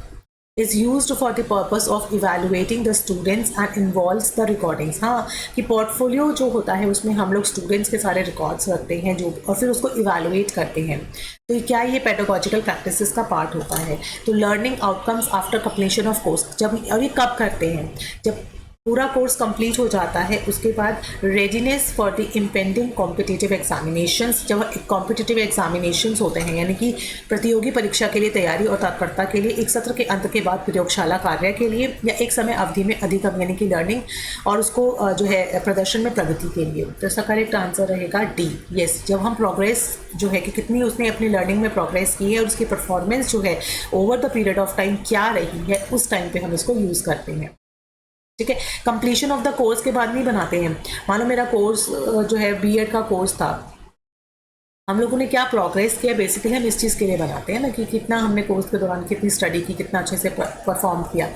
is used for the purpose of evaluating the students and involves the recordings। हाँ, कि पोर्टफोलियो जो होता है उसमें हम लोग स्टूडेंट्स के सारे रिकॉर्ड्स रखते हैं जो, और फिर उसको इवैल्यूएट करते हैं, तो क्या ये पेडागोजिकल प्रैक्टिसेस का पार्ट होता है। तो learning outcomes after completion of course, जब, और ये कब करते हैं, जब पूरा कोर्स कंप्लीट हो जाता है, उसके बाद readiness for the impending competitive examinations, जब कॉम्पिटिटिव एग्जामिनेशंस होते हैं, यानी कि प्रतियोगी परीक्षा के लिए तैयारी और तत्परता के लिए, एक सत्र के अंत के बाद प्रयोगशाला कार्य के लिए, या एक समय अवधि में अधिगम यानी कि लर्निंग और उसको जो है प्रदर्शन में प्रगति के लिए। तो इसका करेक्ट आंसर रहेगा डी, यस, जब हम प्रोग्रेस जो है कि कितनी उसने अपनी लर्निंग में प्रोग्रेस की है और उसकी परफॉर्मेंस जो है over the period of time क्या रही है, उस टाइम पर हम इसको यूज़ करते हैं। ठीक है, कंप्लीशन ऑफ द कोर्स के बाद नहीं बनाते हैं। मान लो मेरा कोर्स जो है बीएड का कोर्स था, हम लोगों ने क्या प्रोग्रेस किया, बेसिकली हम इस चीज़ के लिए बनाते हैं ना कि कितना हमने कोर्स के दौरान कितनी स्टडी की, कितना अच्छे से परफॉर्म किया।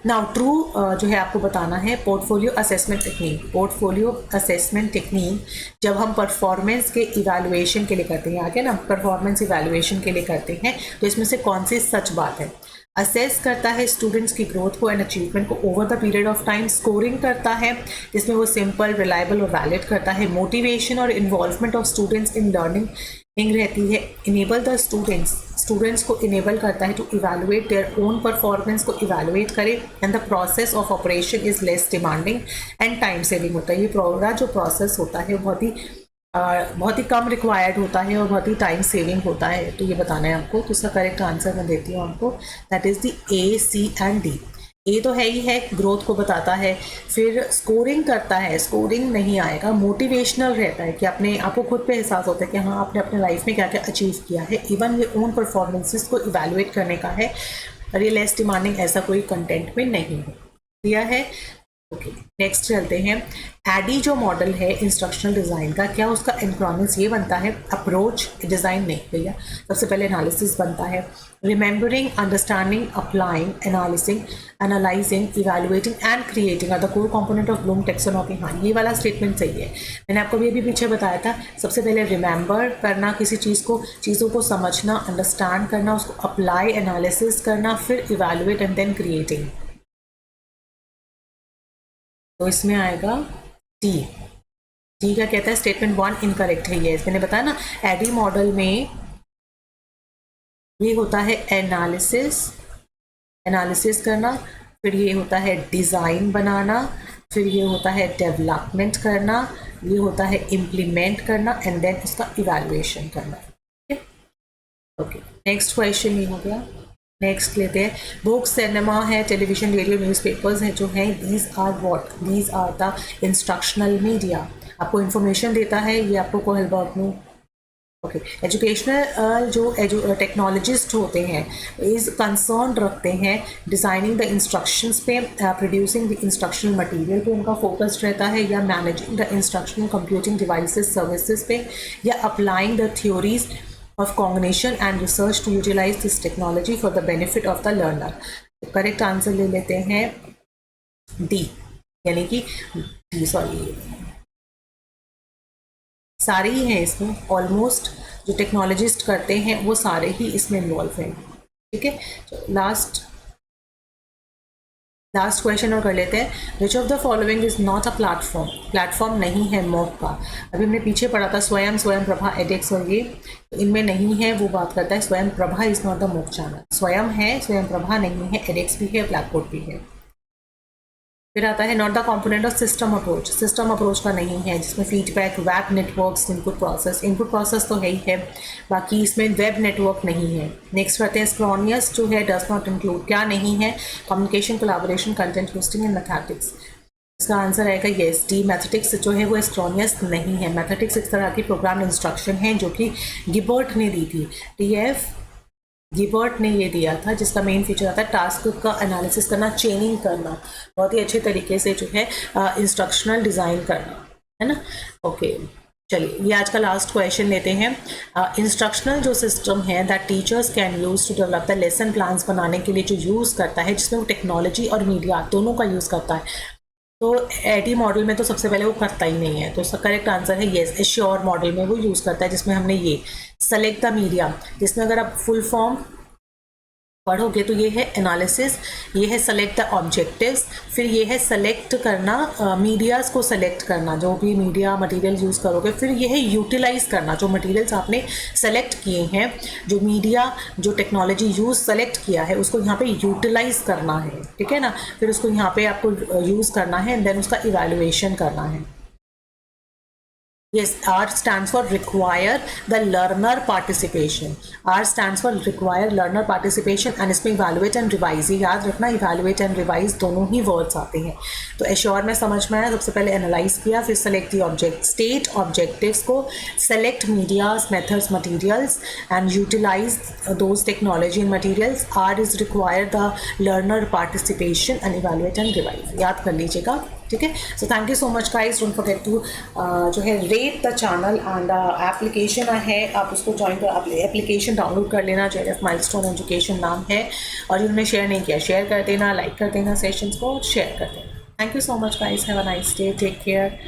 नाउ ट्रू जो है आपको बताना है portfolio assessment technique. Portfolio assessment technique जब हम परफॉर्मेंस के इवैल्यूएशन के लिए करते हैं, आगे ना परफॉर्मेंस इवैल्यूएशन के लिए करते हैं, तो इसमें से कौन सी सच बात है। असेस करता है स्टूडेंट्स की ग्रोथ को एंड अचीवमेंट को over the period of time. Scoring करता है जिसमें वो सिंपल, रिलायबल और वैलिड करता है। मोटिवेशन और involvement of students in learning रहती है। इनेबल द स्टूडेंट्स को इनेबल करता है to evaluate their own performance को इवैल्यूएट करे and the process of operation is less demanding and time saving होता है। ये पूरा जो प्रोसेस होता है बहुत ही कम रिक्वायर्ड होता है और बहुत ही टाइम सेविंग होता है। तो ये बताना है आपको। तो इसका करेक्ट आंसर मैं देती हूँ आपको, that is the A, C and D. A तो है ही है, ग्रोथ को बताता है। फिर स्कोरिंग करता है, स्कोरिंग नहीं आएगा। मोटिवेशनल रहता है कि अपने आपको खुद पे एहसास होता है कि हाँ आपने अपने लाइफ में क्या क्या अचीव किया है। इवन ये ओन परफॉर्मेंसेस को इवैल्यूएट करने का है। और ये लेस डिमांडिंग ऐसा कोई कंटेंट में नहीं है, दिया है। ओके, नेक्स्ट चलते हैं। एडी जो मॉडल है इंस्ट्रक्शनल डिज़ाइन का, क्या उसका एनक्रॉनिस ये बनता है अप्रोच, डिज़ाइन नहीं भैया। सबसे पहले एनालिसिस बनता है। Remembering, understanding, applying, analysing, evaluating and creating are the core component of Bloom taxonomy. हाँ, ये वाला स्टेटमेंट सही है। मैंने आपको भी पीछे बताया था, सबसे पहले रिमेंबर करना किसी चीज़ों को समझना, अंडरस्टैंड करना, उसको अप्लाई, एनालिसिस करना, फिर इवैल्यूएट एंड देन क्रिएटिंग। तो इसमें आएगा डी। डी क्या कहता है, स्टेटमेंट 1 इनकरेक्ट है ये। मैंने बताया ना एडी मॉडल में ये होता है एनालिसिस करना, फिर ये होता है डिज़ाइन बनाना, फिर ये होता है डेवलपमेंट करना, ये होता है इम्प्लीमेंट करना एंड देन इसका इवैल्यूएशन करना। ओके, नेक्स्ट क्वेश्चन ये हो गया। नेक्स्ट लेते हैं। बुक्स, सिनेमा है, टेलीविजन, रेडियो, न्यूज़पेपर्स हैं जो हैं, these are what, these are the instructional media. आपको इन्फॉर्मेशन देता है ये आपको कोहलबर्ग में। ओके, एजुकेशनल जो टेक्नोलॉजिस्ट होते हैं इज कंसर्न रखते हैं डिज़ाइनिंग द इंस्ट्रक्शंस पे, प्रोड्यूसिंग द इंस्ट्रक्शनल मटेरियल पे उनका फोकस रहता है, या managing the instructional computing devices services पे, या applying the theories of cognition and research to utilize this technology for the benefit of the learner। तो correct answer ले लेते हैं डी, यानी कि डी, सॉरी सारे ही हैं इसमें। ऑलमोस्ट जो टेक्नोलॉजिस्ट करते हैं वो सारे ही इसमें इन्वॉल्व हैं। ठीक है, तो लास्ट क्वेश्चन और कर लेते हैं। Which of the following is not a platform नहीं है मॉक का। अभी हमने पीछे पढ़ा था स्वयं प्रभा, एडेक्स और ये, तो इनमें नहीं है। वो बात करता है स्वयं Prabha is not the mock channel. स्वयं है, स्वयं प्रभा नहीं है, एडेक्स भी है, ब्लैक बोर्ड भी है। फिर आता है not the component of system approach. System approach का नहीं है, जिसमें feedback, web networks, input process तो है ही है, बाकी इसमें वेब नेटवर्क नहीं है। नेक्स्ट करते हैं स्क्रॉनियस जो है डज नॉट इंक्लूड, क्या नहीं है, communication, collaboration, content hosting and mathematics. इसका आंसर आएगा येस डी। मैथमेटिक्स जो है वो एस्ट्रोनियस नहीं है। मैथमेटिक्स एक तरह की प्रोग्राम इंस्ट्रक्शन है जो कि गिबर्ट ने दी थी। TF गिबर्ट ने ये दिया था, जिसका मेन फीचर आता है टास्क का एनालिसिस करना, चेनिंग करना, बहुत ही अच्छे तरीके से जो है इंस्ट्रक्शनल डिज़ाइन करना, है ना। ओके, चलिए ये आज का लास्ट क्वेश्चन लेते हैं। इंस्ट्रक्शनल जो सिस्टम है that teachers can use to develop the lesson plans बनाने के लिए जो यूज़ करता है, जिसमें वो टेक्नोलॉजी और मीडिया दोनों का यूज़ करता है। तो एडी मॉडल में तो सबसे पहले वो करता ही नहीं है, तो उसका करेक्ट आंसर है येस। एश्योर मॉडल में वो यूज़ करता है, जिसमें हमने ये सेलेक्ट द मीडिया, जिसमें अगर आप फुल फॉर्म पढ़ोगे तो ये है एनालिसिस, ये है सेलेक्ट द ऑब्जेक्टिव्स, फिर ये है सेलेक्ट करना, मीडियाज़ को सेलेक्ट करना, जो भी मीडिया मटेरियल यूज़ करोगे, फिर ये है यूटिलाइज़ करना, जो मटेरियल्स आपने सेलेक्ट किए हैं, जो मीडिया जो टेक्नोलॉजी यूज़ सेलेक्ट किया है उसको यहाँ पे यूटिलाइज़ करना है, ठीक है ना। फिर उसको यहाँ पे आपको यूज़ करना है एंड देन उसका इवैल्यूएशन करना है। Yes, R stands for require the learner participation. R stands for require learner participation and इसमें evaluate and revise, याद रखना evaluate and revise दोनों ही words आते हैं। तो assure में समझ में आया, सबसे पहले analyze किया, फिर select the object, state objectives को, select medias, methods, materials and utilize those technology and materials. R is require the learner participation and evaluate and revise, याद कर लीजिएगा। ठीक है। So thank you so much guys, don't forget to जो है rate the channel and application है, आप उसको ज्वाइन कर, एप्लीकेशन डाउनलोड कर लेना, JLF माइलस्टोन एजुकेशन नाम है। और जिन्होंने शेयर नहीं किया शेयर कर देना, लाइक कर देना, सेशंस को शेयर कर देना। Thank you so much guys, have a nice day, take care.